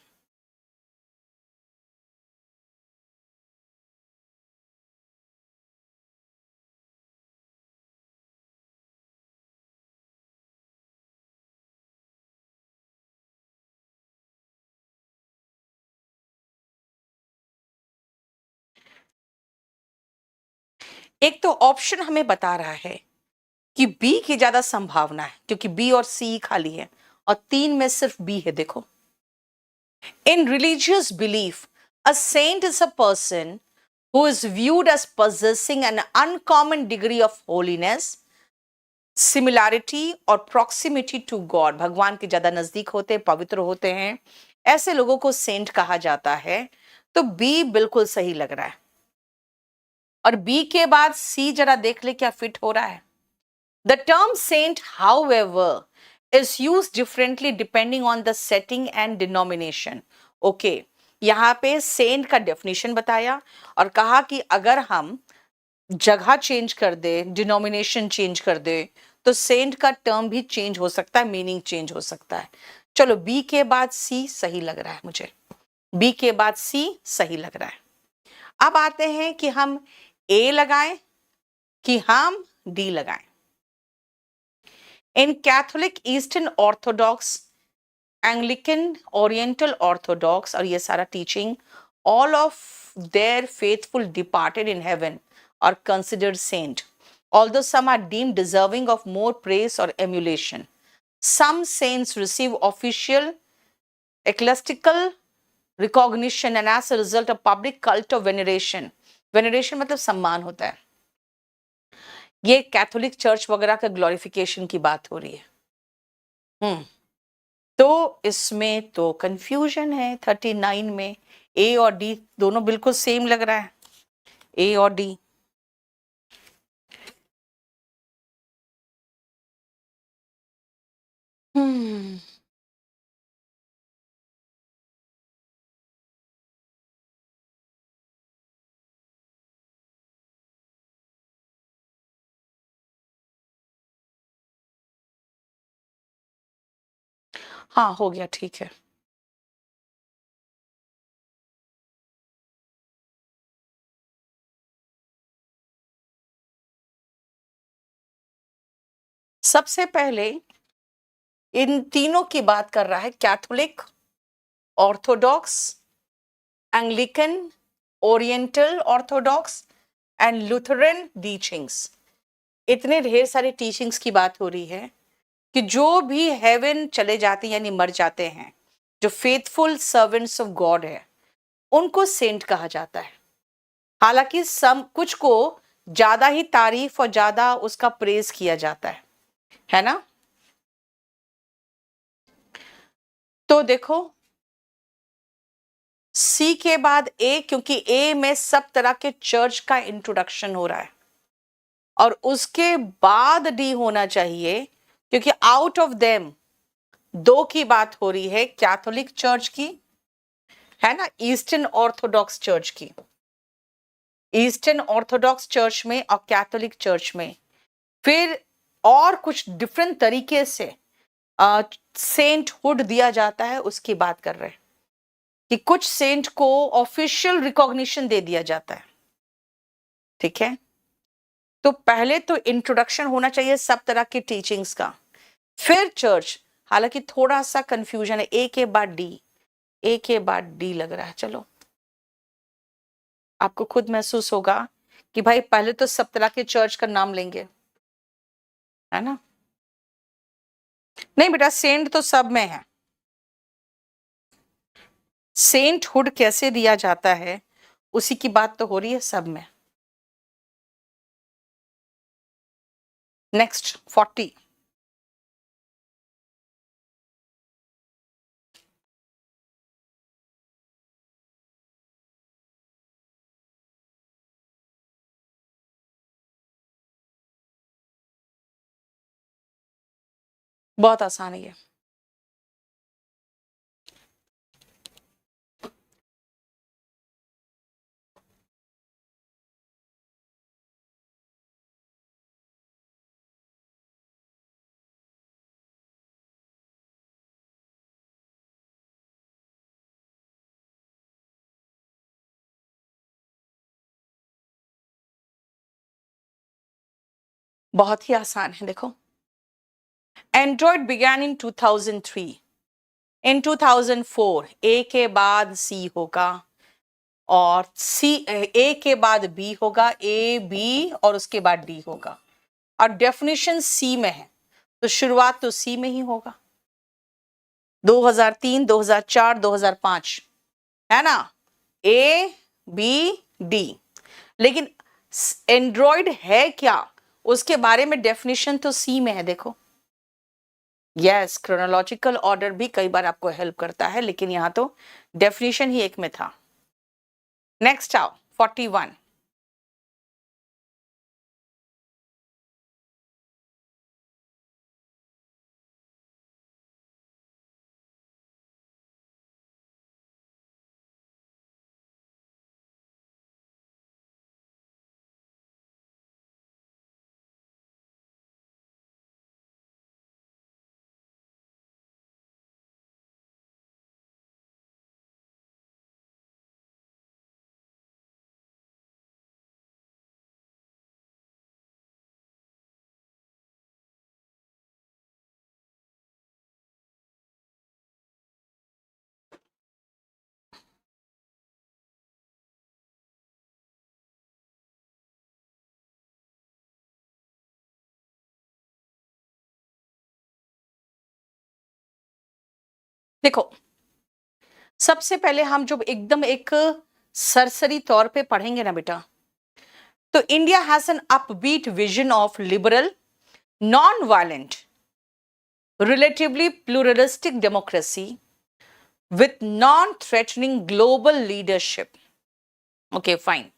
एक तो ऑप्शन हमें बता रहा है कि बी की ज्यादा संभावना है, क्योंकि बी और सी खाली है और तीन में सिर्फ बी है. देखो, in religious belief a saint is a person who is viewed as possessing an uncommon degree of holiness, similarity और proximity to God. भगवान के ज्यादा नजदीक होते हैं, पवित्र होते हैं, ऐसे लोगों को सेंट कहा जाता है. तो बी बिल्कुल सही लग रहा है. और बी के बाद सी जरा देख ले क्या फिट हो रहा है. The term saint, however, is used differently depending on the setting and denomination. Okay, यहाँ पे सेंट का डेफिनेशन बताया और कहा कि अगर हम जगह चेंज कर दे, डिनोमिनेशन चेंज कर दे, तो सेंट का टर्म भी चेंज हो सकता है, मीनिंग चेंज हो सकता है. चलो बी के बाद सी सही लग रहा है मुझे, बी के बाद सी सही लग रहा है. अब आते हैं कि हम ए लगाएं कि हम डी लगाएं. In Catholic, Eastern Orthodox, Anglican, Oriental Orthodox और ये सारा teaching, all of their faithful departed in heaven are considered saint, although some are deemed deserving of more praise or emulation. Some saints receive official ecclesiastical recognition and as a result a public cult of veneration. Veneration मतलब सम्मान होता है. ये कैथोलिक चर्च वगैरह का ग्लोरिफिकेशन की बात हो रही है. तो इसमें तो कंफ्यूजन है 39 में. ए और डी दोनों बिल्कुल सेम लग रहा है, ए और डी. हाँ हो गया, ठीक है. सबसे पहले इन तीनों की बात कर रहा है, Catholic, Orthodox, Anglican, Oriental Orthodox and Lutheran teachings. इतने ढेर सारे टीचिंग्स की बात हो रही है कि जो भी हेवन चले जाते हैं यानी मर जाते हैं, जो फेथफुल सर्वेंट्स ऑफ गॉड है, उनको सेंट कहा जाता है. हालांकि सम कुछ को ज्यादा ही तारीफ और ज्यादा उसका प्रेज किया जाता है ना. तो देखो सी के बाद ए, क्योंकि ए में सब तरह के चर्च का इंट्रोडक्शन हो रहा है, और उसके बाद डी होना चाहिए क्योंकि आउट ऑफ देम दो की बात हो रही है, कैथोलिक चर्च की है ना, ईस्टर्न ऑर्थोडॉक्स चर्च की. ईस्टर्न ऑर्थोडॉक्स चर्च में और कैथोलिक चर्च में फिर और कुछ डिफरेंट तरीके से सेंटहुड दिया जाता है, उसकी बात कर रहे हैं कि कुछ सेंट को ऑफिशियल रिकॉग्निशन दे दिया जाता है. ठीक है, तो पहले तो इंट्रोडक्शन होना चाहिए सब तरह की टीचिंग्स का, फिर चर्च. हालांकि थोड़ा सा कंफ्यूजन है, ए के बाद डी, ए के बाद डी लग रहा है. चलो आपको खुद महसूस होगा कि भाई पहले तो सब तरह के चर्च का नाम लेंगे, है ना. नहीं बेटा, सेंट तो सब में है. सेंटहुड कैसे दिया जाता है उसी की बात तो हो रही है सब में. नेक्स्ट 40. बहुत आसान है ये. बहुत ही आसान है. देखो, एंड्रॉइड बिगैन इन 2003. इन 2004 ए के बाद सी होगा और सी, ए के बाद बी होगा, ए बी और उसके बाद डी होगा, और डेफिनेशन सी में है तो शुरुआत तो सी में ही होगा. 2003, 2004, 2005 है ना, ए बी डी. लेकिन एंड्रॉइड है क्या उसके बारे में डेफिनेशन तो सी में है. देखो यस, क्रोनोलॉजिकल ऑर्डर भी कई बार आपको हेल्प करता है, लेकिन यहां तो डेफिनेशन ही एक में था. नेक्स्ट आओ 41. देखो, सबसे पहले हम जब एकदम एक सरसरी तौर पे पढ़ेंगे ना बेटा, तो India has an upbeat vision of liberal, non violent, relatively pluralistic democracy with non-threatening global leadership. Okay, fine.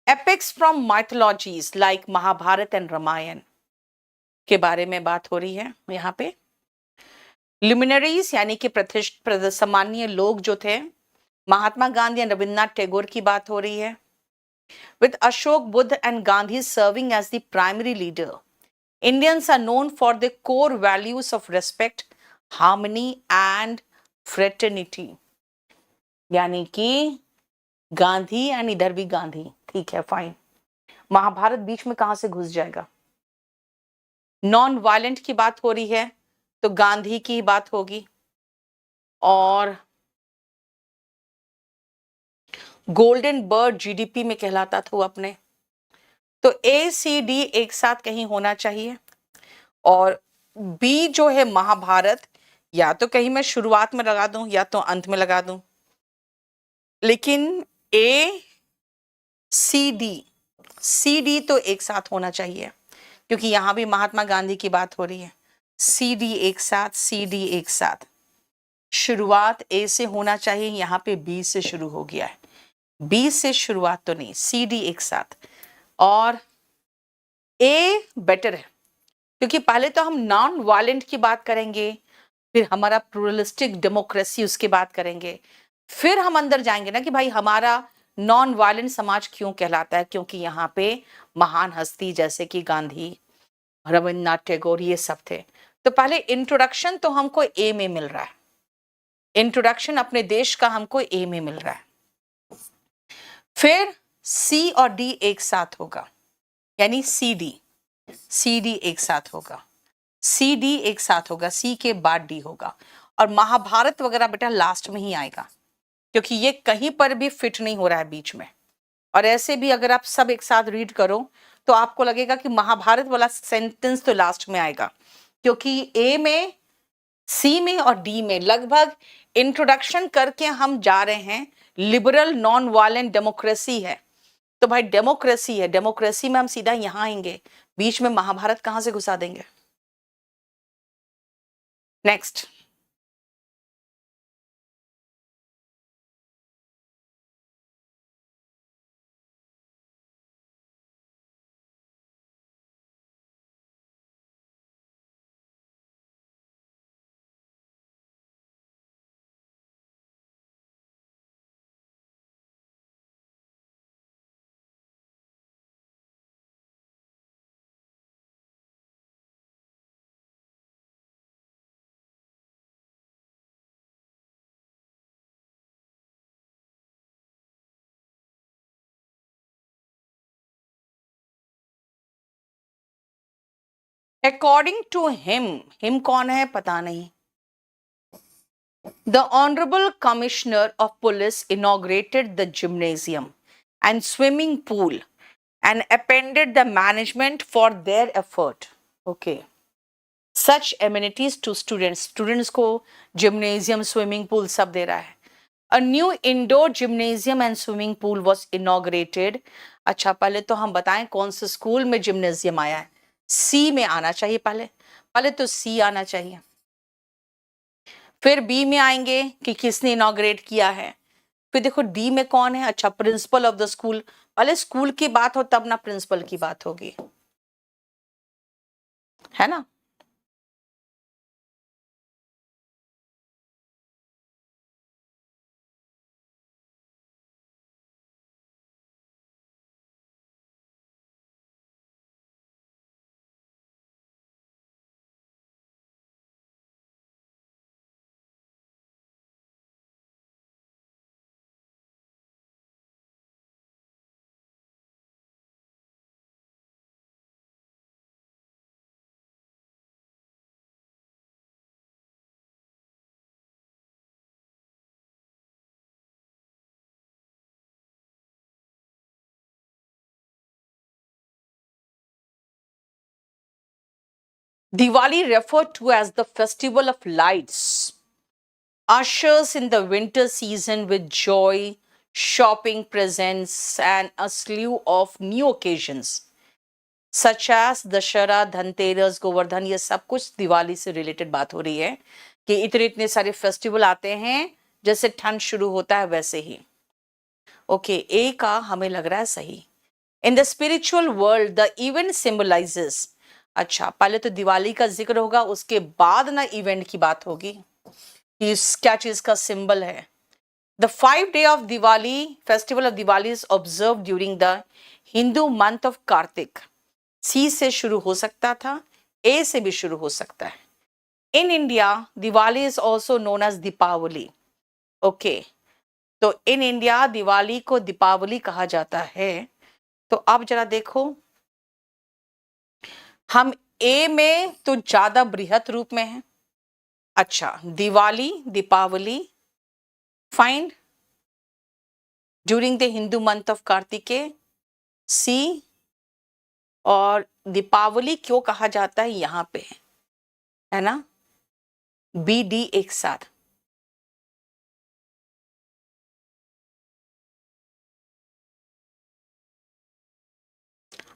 Epics from mythologies like Mahabharata and Ramayana के बारे में बात हो रही है यहाँ पे. Luminaries यानी कि सामान्य लोग जो थे, महात्मा गांधी और रविन्द्रनाथ टैगोर की बात हो रही है. With Ashok, Buddha and Gandhi serving as the primary leader, Indians are known for their core values of respect, harmony and fraternity. यानी कि गांधी एंड इधर भी गांधी. ठीक है, फाइन. महाभारत बीच में कहां से घुस जाएगा? नॉन वायलेंट की बात हो रही है तो गांधी की बात होगी, और गोल्डन बर्ड जीडीपी में कहलाता था वो अपने. तो ए सी डी एक साथ कहीं होना चाहिए, और बी जो है महाभारत, या तो कहीं मैं शुरुआत में लगा दूं या तो अंत में लगा दूं, लेकिन ए सी डी तो एक साथ होना चाहिए, क्योंकि यहां भी महात्मा गांधी की बात हो रही है. सी डी एक साथ, सी डी एक साथ. शुरुआत ए से होना चाहिए, यहां पे बी से शुरू हो गया है. बी से शुरुआत तो नहीं, सी डी एक साथ. और ए बेटर है, क्योंकि पहले तो हम नॉन वायलेंट की बात करेंगे, फिर हमारा प्लूरलिस्टिक डेमोक्रेसी उसकी बात करेंगे, फिर हम अंदर जाएंगे ना कि भाई हमारा नॉन वायलेंट समाज क्यों कहलाता है, क्योंकि यहाँ पे महान हस्ती जैसे कि गांधी, रविन्द्रनाथ टैगोर ये सब थे. तो पहले इंट्रोडक्शन तो हमको ए में मिल रहा है, इंट्रोडक्शन अपने देश का हमको ए में मिल रहा है. फिर सी और डी एक साथ होगा, यानी सी डी एक साथ होगा, सी डी एक साथ होगा, सी के बाद डी होगा. और महाभारत वगैरह बेटा लास्ट में ही आएगा, क्योंकि ये कहीं पर भी फिट नहीं हो रहा है बीच में. और ऐसे भी अगर आप सब एक साथ रीड करो तो आपको लगेगा कि महाभारत वाला सेंटेंस तो लास्ट में आएगा, क्योंकि ए में, सी में और डी में लगभग इंट्रोडक्शन करके हम जा रहे हैं. लिबरल नॉन वायलेंट डेमोक्रेसी है, तो भाई डेमोक्रेसी है, डेमोक्रेसी में हम सीधा यहां आएंगे, बीच में महाभारत कहां से घुसा देंगे? नेक्स्ट. अकॉर्डिंग टू हिम कौन है पता नहीं. The Honorable Commissioner of Police inaugurated the gymnasium and swimming pool and appended the management for their effort. Okay. Such amenities to students. Students को gymnasium, swimming pool सब दे रहा है. A new indoor gymnasium and swimming pool was inaugurated. अच्छा, पहले तो हम बताएं कौन से स्कूल में जिम्नेजियम आया है. सी में आना चाहिए, पहले तो सी आना चाहिए. फिर बी में आएंगे कि किसने इनॉग्रेट किया है. फिर देखो डी में कौन है. अच्छा, प्रिंसिपल ऑफ द स्कूल. पहले स्कूल की बात हो तब ना प्रिंसिपल की बात होगी, है ना. Diwali referred to as the festival of lights ushers in the winter season with joy, shopping, presents, and a slew of new occasions such as Dussehra, Dhanteras, Govardhan, ये सब कुछ दिवाली से रिलेटेड बात हो रही है कि इतने इतने सारे फेस्टिवल आते हैं, जैसे ठंड शुरू होता है वैसे ही. ओके, ए का हमें लग रहा है सही. In the spiritual world the event symbolizes. अच्छा, पहले तो दिवाली का जिक्र होगा, उसके बाद ना इवेंट की बात होगी कि क्या चीज का सिंबल है. The 5 day of Diwali, festival of Diwali is observed during the Hindu month of Kartik. सी से शुरू हो सकता था, ए से भी शुरू हो सकता है. In India Diwali is also known as Deepavali. Okay, तो इन इंडिया दिवाली को दीपावली कहा जाता है. तो अब जरा देखो, हम ए में तो ज्यादा बृहत रूप में है. अच्छा, Diwali, Deepavali, find during the Hindu month of Kartika, C. और दीपावली क्यों कहा जाता है यहां पे, है ना, बी डी एक साथ.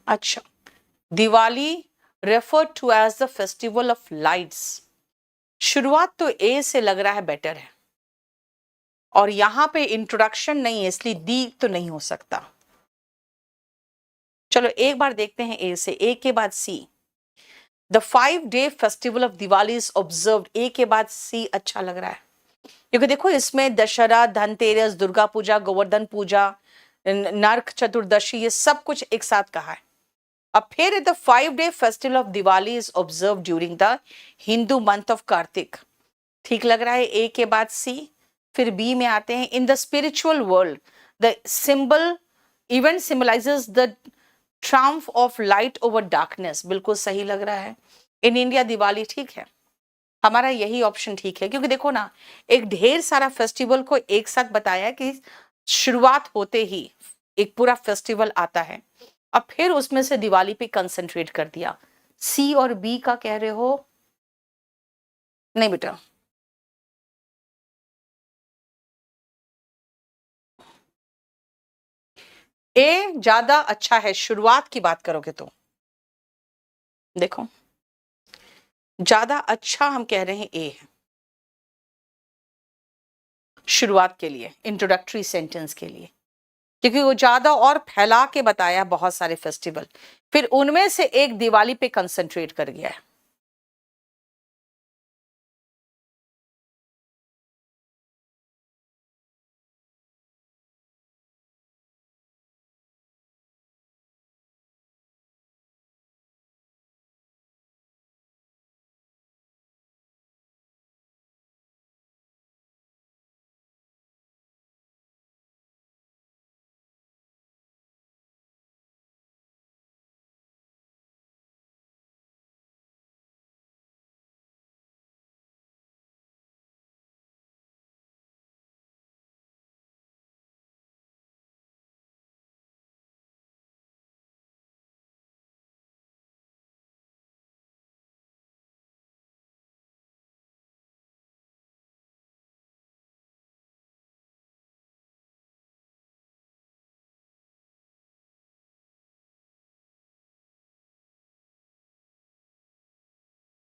अच्छा, Diwali refer to as the festival of lights. शुरुआत तो ए से लग रहा है बेटर है, और यहां पे इंट्रोडक्शन नहीं है, इसलिए डी तो नहीं हो सकता. चलो एक बार देखते हैं ए से. ए के बाद C. The 5 day festival of Diwali is observed. A के बाद सी अच्छा लग रहा है, क्योंकि देखो इसमें दशहरा, धनतेरस, दुर्गा पूजा, गोवर्धन पूजा, नरक चतुर्दशी, ये सब कुछ एक साथ कहा है. अब फिर the 5 day festival of Diwali is observe during the Hindu month of Kartik. ठीक लग रहा है ए के बाद सी. फिर बी में आते हैं. In the spiritual world the symbol event symbolizes the Triumph of light over darkness. बिल्कुल सही लग रहा है. इन इंडिया दिवाली ठीक है, हमारा यही ऑप्शन ठीक है, क्योंकि देखो ना, एक ढेर सारा फेस्टिवल को एक साथ बताया कि शुरुआत होते ही एक पूरा फेस्टिवल आता है, अब फिर उसमें से दिवाली पे कंसंट्रेट कर दिया. सी और बी का कह रहे हो? नहीं बेटा, ए ज्यादा अच्छा है. शुरुआत की बात करोगे तो देखो, ज्यादा अच्छा हम कह रहे हैं ए है शुरुआत के लिए, इंट्रोडक्टरी सेंटेंस के लिए, क्योंकि वो ज्यादा और फैला के बताया बहुत सारे फेस्टिवल, फिर उनमें से एक दिवाली पे कंसंट्रेट कर गया है.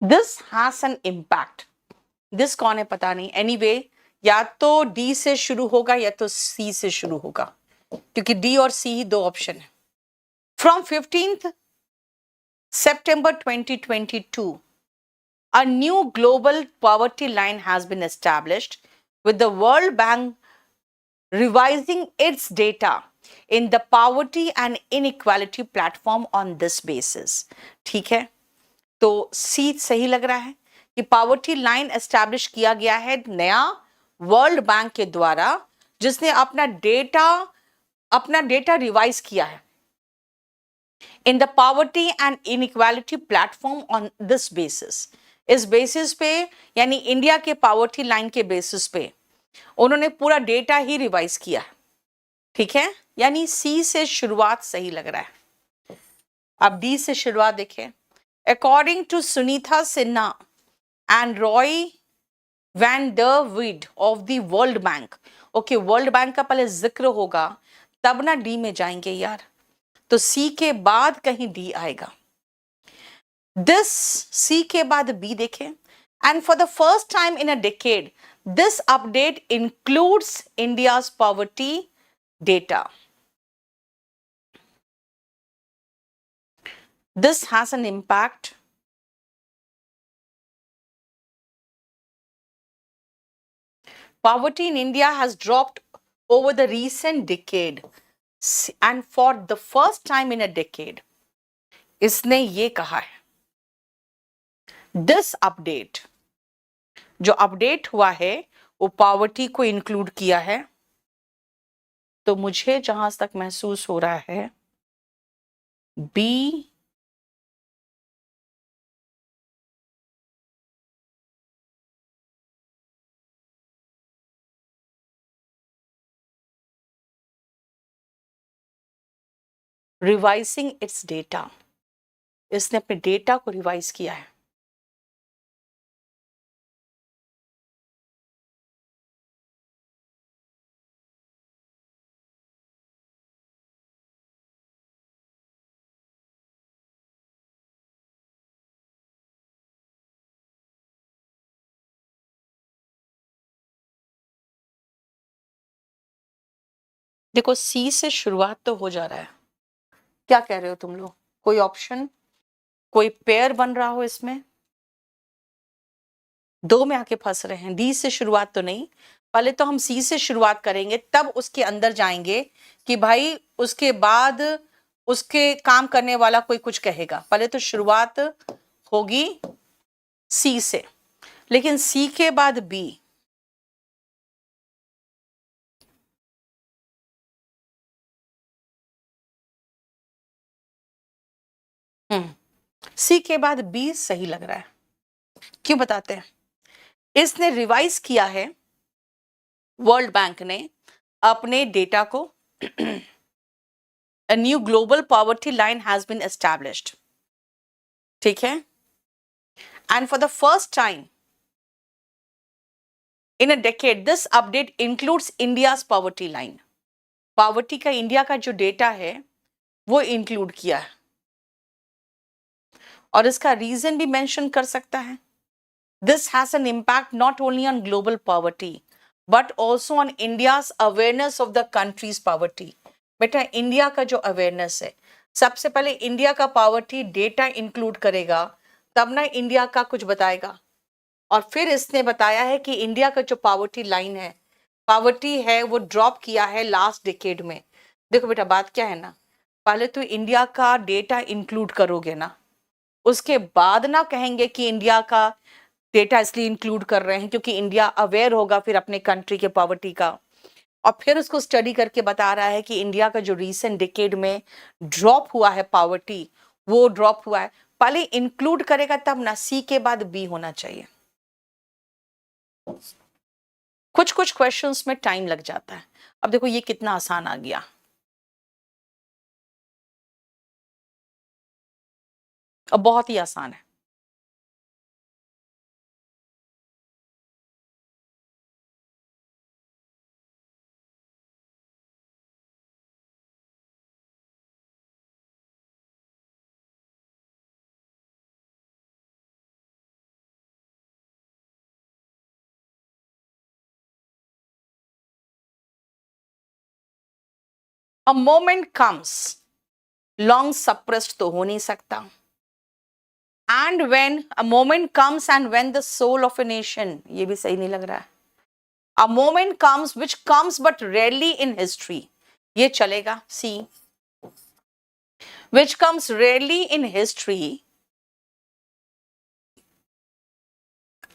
This has an impact. This कौन है पता नहीं. एनीवे, या तो डी से शुरू होगा या तो सी से शुरू होगा, क्योंकि डी और सी ही दो ऑप्शन है. From 15th September 2022, a new global poverty line has been established, with the World Bank revising its data in the poverty and inequality platform on this basis. ठीक है, तो सी सही लग रहा है कि पावर्टी लाइन एस्टैब्लिश किया गया है नया वर्ल्ड बैंक के द्वारा, जिसने अपना डेटा रिवाइज किया है in the poverty and inequality platform on this basis. इस बेसिस पे, यानी इंडिया के पावर्टी लाइन के बेसिस पे उन्होंने पूरा डेटा ही रिवाइज किया है. ठीक है, यानी सी से शुरुआत सही लग रहा है. अब डी से शुरुआत देखें. According to Sunita Sinha and Roy van der Weide of the World Bank, okay World Bank का पहले जिक्र होगा तब ना डी में जाएंगे यार, तो सी के बाद कहीं डी आएगा। दिस सी के बाद बी देखें, and for the first time in a decade this update includes India's poverty data. This has an impact. Poverty in India has dropped over the recent decade, and for the first time in a decade, इसने ये कहा है, this update, जो अपडेट हुआ है वो पॉवर्टी को इंक्लूड किया है। तो मुझे जहां तक महसूस हो रहा है बी रिवाइजिंग इट्स डेटा, इसने अपने डेटा को रिवाइज किया है। देखो सी से शुरुआत तो हो जा रहा है, क्या कह रहे हो तुम लोग? कोई ऑप्शन, कोई पेयर बन रहा हो इसमें? दो में आके फंस रहे हैं। डी से शुरुआत तो नहीं, पहले तो हम सी से शुरुआत करेंगे तब उसके अंदर जाएंगे कि भाई उसके बाद उसके काम करने वाला कोई कुछ कहेगा। पहले तो शुरुआत होगी सी से, लेकिन सी के बाद बी, सी के बाद बी सही लग रहा है। क्यों बताते हैं? इसने रिवाइज किया है, वर्ल्ड बैंक ने अपने डेटा को। A new global poverty line has been established, ठीक है, and for the first time in a decade this update includes India's poverty line. Poverty का इंडिया का जो डेटा है वो इंक्लूड किया है, और इसका रीजन भी मेंशन कर सकता है। This has an impact not only on global poverty but also on India's awareness of the country's poverty. बेटा इंडिया का जो अवेयरनेस है, सबसे पहले इंडिया का पॉवर्टी डेटा इंक्लूड करेगा तब ना इंडिया का कुछ बताएगा। और फिर इसने बताया है कि इंडिया का जो पॉवर्टी लाइन है, पॉवर्टी है वो ड्रॉप किया है लास्ट डिकेड में। देखो बेटा बात क्या है ना, पहले तो इंडिया का डेटा इंक्लूड करोगे ना, उसके बाद ना कहेंगे कि इंडिया का डेटा इसलिए इंक्लूड कर रहे हैं क्योंकि इंडिया अवेयर होगा फिर अपने कंट्री के पॉवर्टी का, और फिर उसको स्टडी करके बता रहा है कि इंडिया का जो रीसेंट डिकेड में ड्रॉप हुआ है पॉवर्टी, वो ड्रॉप हुआ है। पहले इंक्लूड करेगा तब ना, सी के बाद बी होना चाहिए। कुछ कुछ क्वेश्चंस में टाइम लग जाता है। अब देखो ये कितना आसान आ गया, अब बहुत ही आसान है। A moment comes, long suppressed तो हो नहीं सकता। And when a moment comes and when the soul of a nation, ये भी सही नहीं लग रहा है। A moment comes which comes but rarely in history, ये चलेगा सी। Which comes rarely in history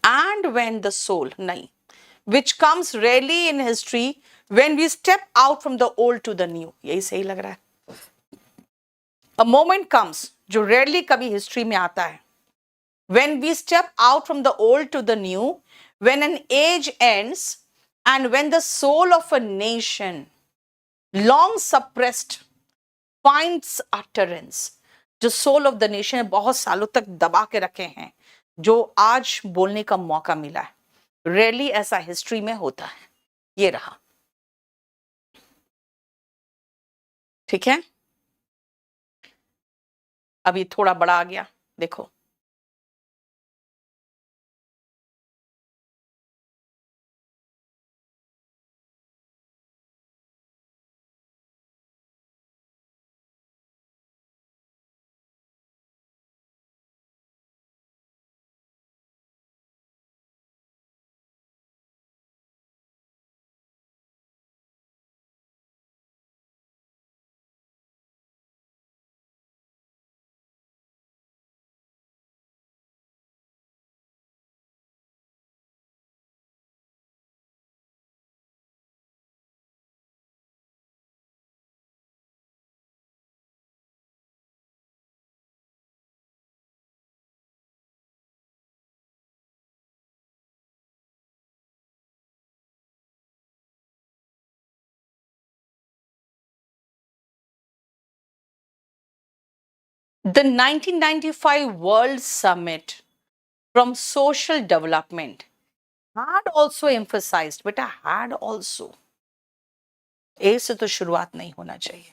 and when the soul, नहीं, which comes rarely in history when we step out from the old to the new, यही सही लग रहा है। A moment comes जो rarely कभी हिस्ट्री में आता है, when we step out from the old to the new, when an age ends and when the soul of a nation long suppressed finds utterance, जो soul of the nation बहुत सालों तक दबा के रखे हैं, जो आज बोलने का मौका मिला है। रेयरली ऐसा हिस्ट्री में होता है। ये रहा, ठीक है। अब ये थोड़ा बड़ा आ गया, देखो। The 1995 World Summit from Social Development had also emphasized, beta had also, ए से तो शुरुआत नहीं होना चाहिए.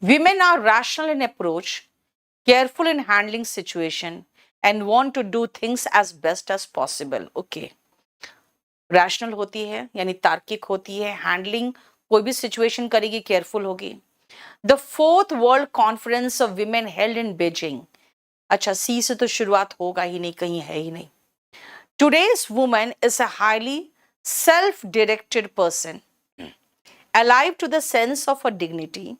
Women are rational in approach, careful in handling situation, and want to do things as best as possible. Okay. Rational होती है यानी तार्किक होती है, हैंडलिंग कोई भी सिचुएशन करेगी, केयरफुल होगी. The fourth world conference of women held in Beijing. अच्छा, सी से तो शुरुआत होगा ही नहीं, कहीं है ही नहीं. Today's woman is a highly self directed person, alive to the sense of her dignity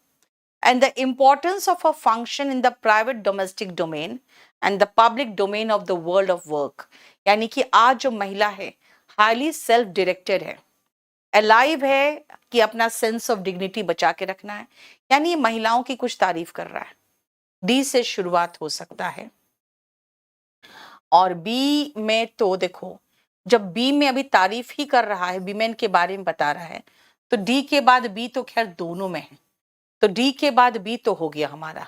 and the importance of her function in the private domestic domain and the public domain of the world of work. यानी कि आज जो महिला है हाईली सेल्फ डायरेक्टेड है, अलाइव है कि अपना सेंस ऑफ डिग्निटी बचा के रखना है, यानी ये महिलाओं की कुछ तारीफ कर रहा है. डी से शुरुआत हो सकता है. और बी में तो देखो, जब बी में अभी तारीफ ही कर रहा है, वीमेन के बारे में बता रहा है, तो डी के बाद बी तो खैर दोनों में है, तो डी के बाद बी तो हो गया हमारा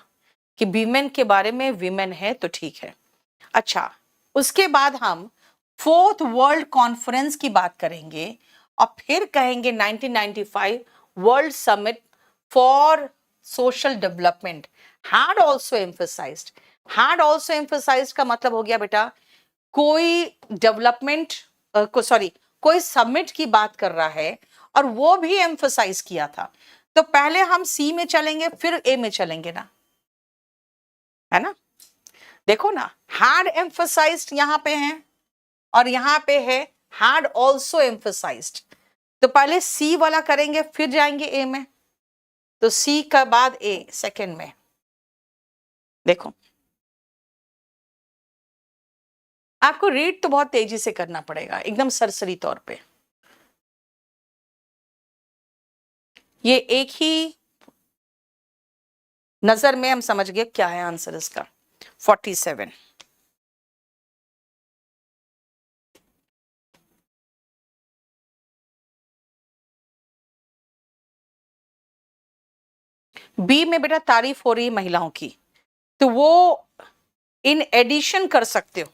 कि वीमेन के बारे में वीमेन है, तो ठीक है. अच्छा, उसके बाद हम फोर्थ वर्ल्ड कॉन्फ्रेंस की बात करेंगे और फिर कहेंगे 1995 world summit for social development had also emphasised. Had also emphasised का मतलब हो गया बेटा कोई डेवलपमेंट सॉरी कोई समिट की बात कर रहा है और वो भी एम्फसाइज किया था. तो पहले हम सी में चलेंगे फिर ए में चलेंगे ना, है ना. देखो ना, हैड एम्फसाइज्ड यहां पे है और यहां पे है हैड आल्सो एम्फसाइज्ड. तो पहले सी वाला करेंगे फिर जाएंगे ए में. तो सी का बाद ए सेकंड में. देखो, आपको रीड तो बहुत तेजी से करना पड़ेगा, एकदम सरसरी तौर पे. ये एक ही नजर में हम समझ गए क्या है आंसर इसका. 47. बी में बेटा तारीफ हो रही है महिलाओं की, तो वो इन एडिशन कर सकते हो.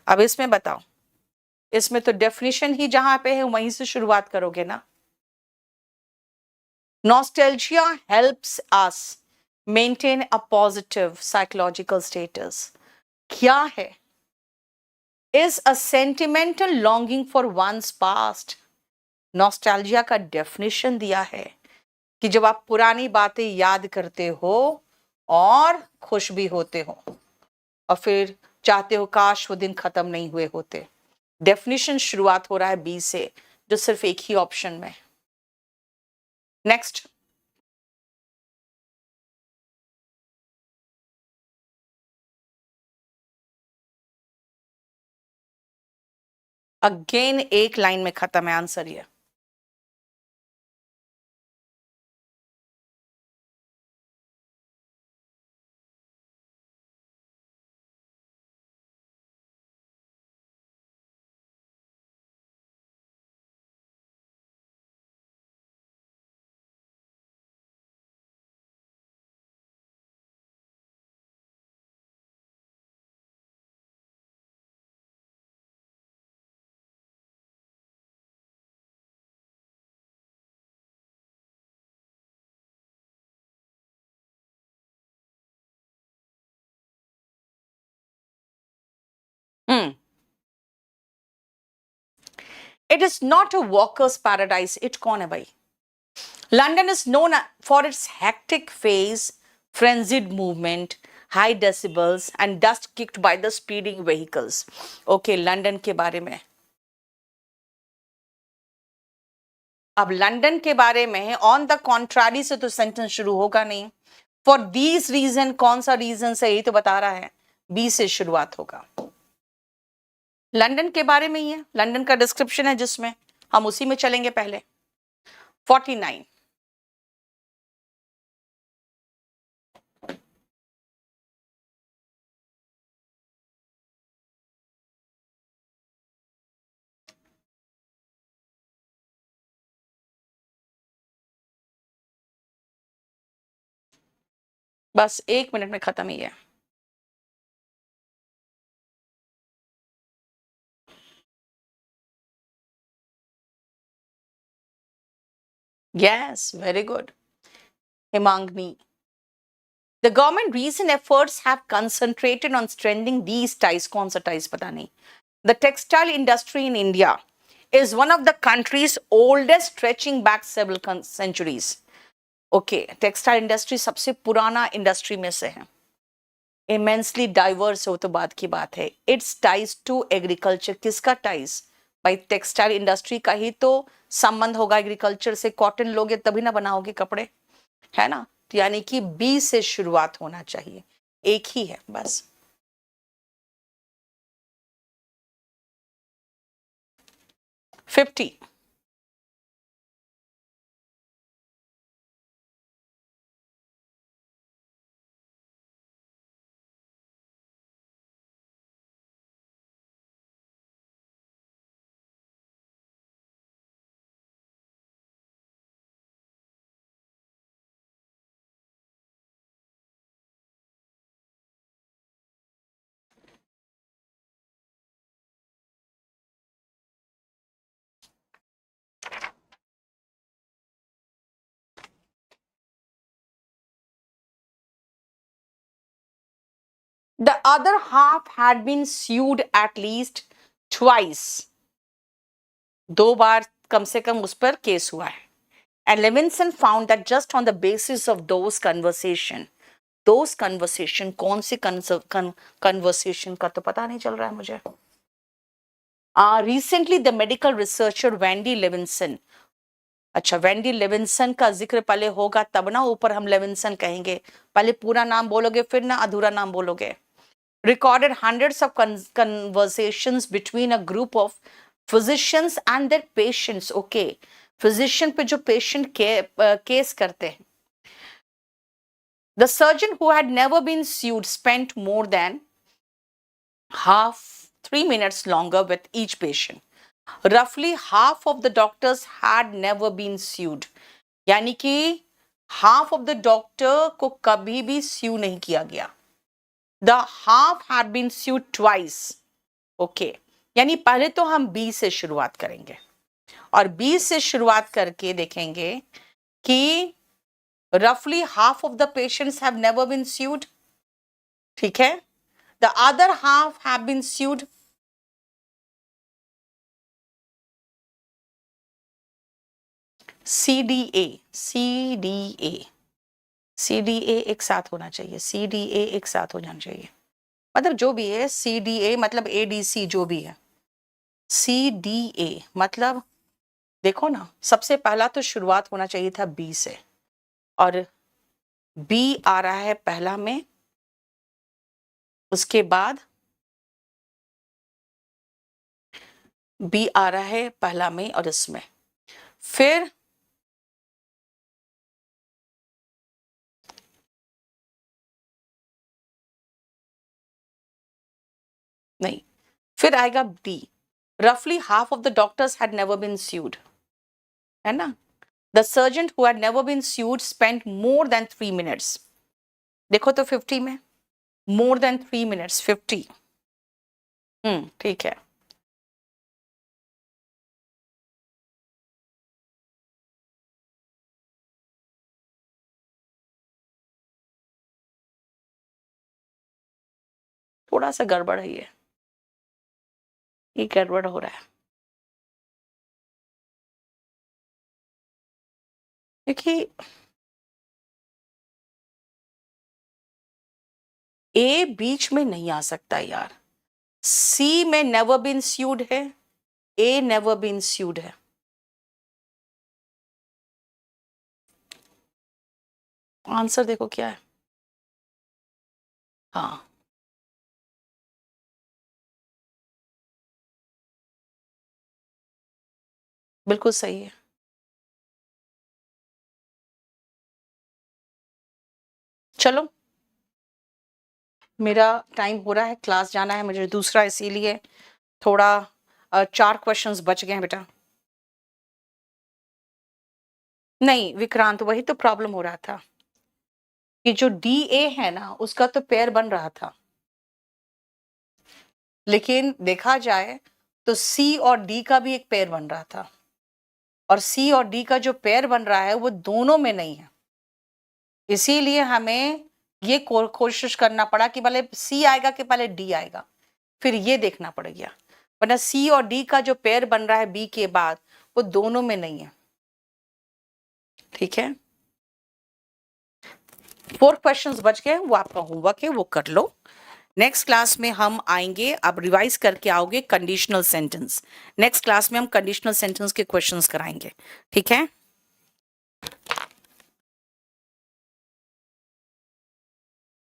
अब इसमें बताओ, इसमें तो डेफिनेशन ही जहां पे है वहीं से शुरुआत करोगे ना. Nostalgia helps us maintain a positive psychological status. क्या है? Is a sentimental longing for one's past. Nostalgia का डेफिनेशन दिया है कि जब आप पुरानी बातें याद करते हो और खुश भी होते हो और फिर चाहते हो काश वो दिन खत्म नहीं हुए होते. डेफिनेशन शुरुआत हो रहा है बी से, जो सिर्फ एक ही ऑप्शन में. नेक्स्ट. अगेन एक लाइन में खत्म है आंसर ये. It is not a walkers paradise. It कौन है भाई? London is known for its hectic phase, frenzied movement, high decibels, and dust kicked by the speeding vehicles. Okay, London के बारे में. अब लंदन के बारे में ऑन द कॉन्ट्रारी से तो सेंटेंस शुरू होगा नहीं. फॉर दीज रीजन, कौन सा रीजन है यही तो बता रहा है. बी से शुरुआत होगा. लंदन के बारे में ही है, लंदन का डिस्क्रिप्शन है जिसमें हम उसी में चलेंगे पहले. 49. बस 1 मिनट में खत्म ही है. Yes, very good. Himangni. The government recent efforts have concentrated on strengthening these ties. कौन सा ties पता नहीं. The textile industry in India is one of the country's oldest, stretching back several centuries. Okay, textile industry सबसे पुराना इंडस्ट्री में से है. Immensely diverse हो तो बात की बात है. Its ties to agriculture. किसका ties? भाई टेक्सटाइल इंडस्ट्री का ही तो संबंध होगा एग्रीकल्चर से. कॉटन लोगे तभी ना बनाओगे कपड़े, है ना. तो यानी कि बी से शुरुआत होना चाहिए. एक ही है बस. Fifty. The other half had been sued at least twice. 2 बार कम से कम उस पर केस हुआ है. And Levinson found that just on the basis of those conversation कौन सी conversation का तो पता नहीं चल रहा है मुझे. Recently the medical researcher Wendy Levinson. अच्छा, वेंडी लेविंसन का जिक्र पहले होगा तब ना ऊपर हम लेविंसन कहेंगे. पहले पूरा नाम बोलोगे फिर ना अधूरा नाम बोलोगे. Recorded hundreds of conversations between a group of physicians and their patients. Okay, physician पे जो patient केस करते हैं. The surgeon who had never been sued spent more than 3 minutes longer with each patient. Roughly half of the doctors had never been sued. यानी कि half of the doctor को कभी भी sue नहीं किया गया. The half had been sued twice. Okay. यानी पहले तो हम B से शुरुआत करेंगे और B से शुरुआत करके देखेंगे कि roughly half of the patients have never been sued. ठीक है. The other half have been sued. CDA एक साथ होना चाहिए. CDA एक साथ हो जाना चाहिए. मतलब जो भी है CDA मतलब ADC जो भी है. CDA मतलब देखो ना, सबसे पहला तो शुरुआत होना चाहिए था B से और B आ रहा है पहला में. उसके बाद B आ रहा है पहला में और इसमें फिर नहीं, फिर आएगा D. Roughly half of the doctors had never been sued. है ना. The surgeon who had never been sued spent more than 3 minutes. देखो तो 50 में more than 3 minutes 50. ठीक है. थोड़ा सा गड़बड़ है ये गड़बड़ हो रहा है. देखिए ए बीच में नहीं आ सकता यार, सी में नेवर बीन स्यूड है, ए नेवर बीन स्यूड है। आंसर देखो क्या है। हाँ बिल्कुल सही है। चलो मेरा टाइम हो रहा है, क्लास जाना है मुझे दूसरा, इसीलिए थोड़ा 4 क्वेश्चंस बच गए हैं बेटा। नहीं विक्रांत, वही तो प्रॉब्लम हो रहा था कि जो डी ए है ना उसका तो पेयर बन रहा था, लेकिन देखा जाए तो सी और डी का भी एक पेयर बन रहा था, और सी और डी का जो पेयर बन रहा है वो दोनों में नहीं है। इसीलिए हमें ये कोशिश करना पड़ा कि पहले सी आएगा कि पहले डी आएगा, फिर ये देखना पड़ गया, वरना सी और डी का जो पेयर बन रहा है बी के बाद वो दोनों में नहीं है। ठीक है, 4 क्वेश्चंस बच गए, वो आपका होमवर्क है, वो कर लो। नेक्स्ट क्लास में हम आएंगे, आप रिवाइज करके आओगे कंडीशनल सेंटेंस। नेक्स्ट क्लास में हम कंडीशनल सेंटेंस के क्वेश्चंस कराएंगे, ठीक है।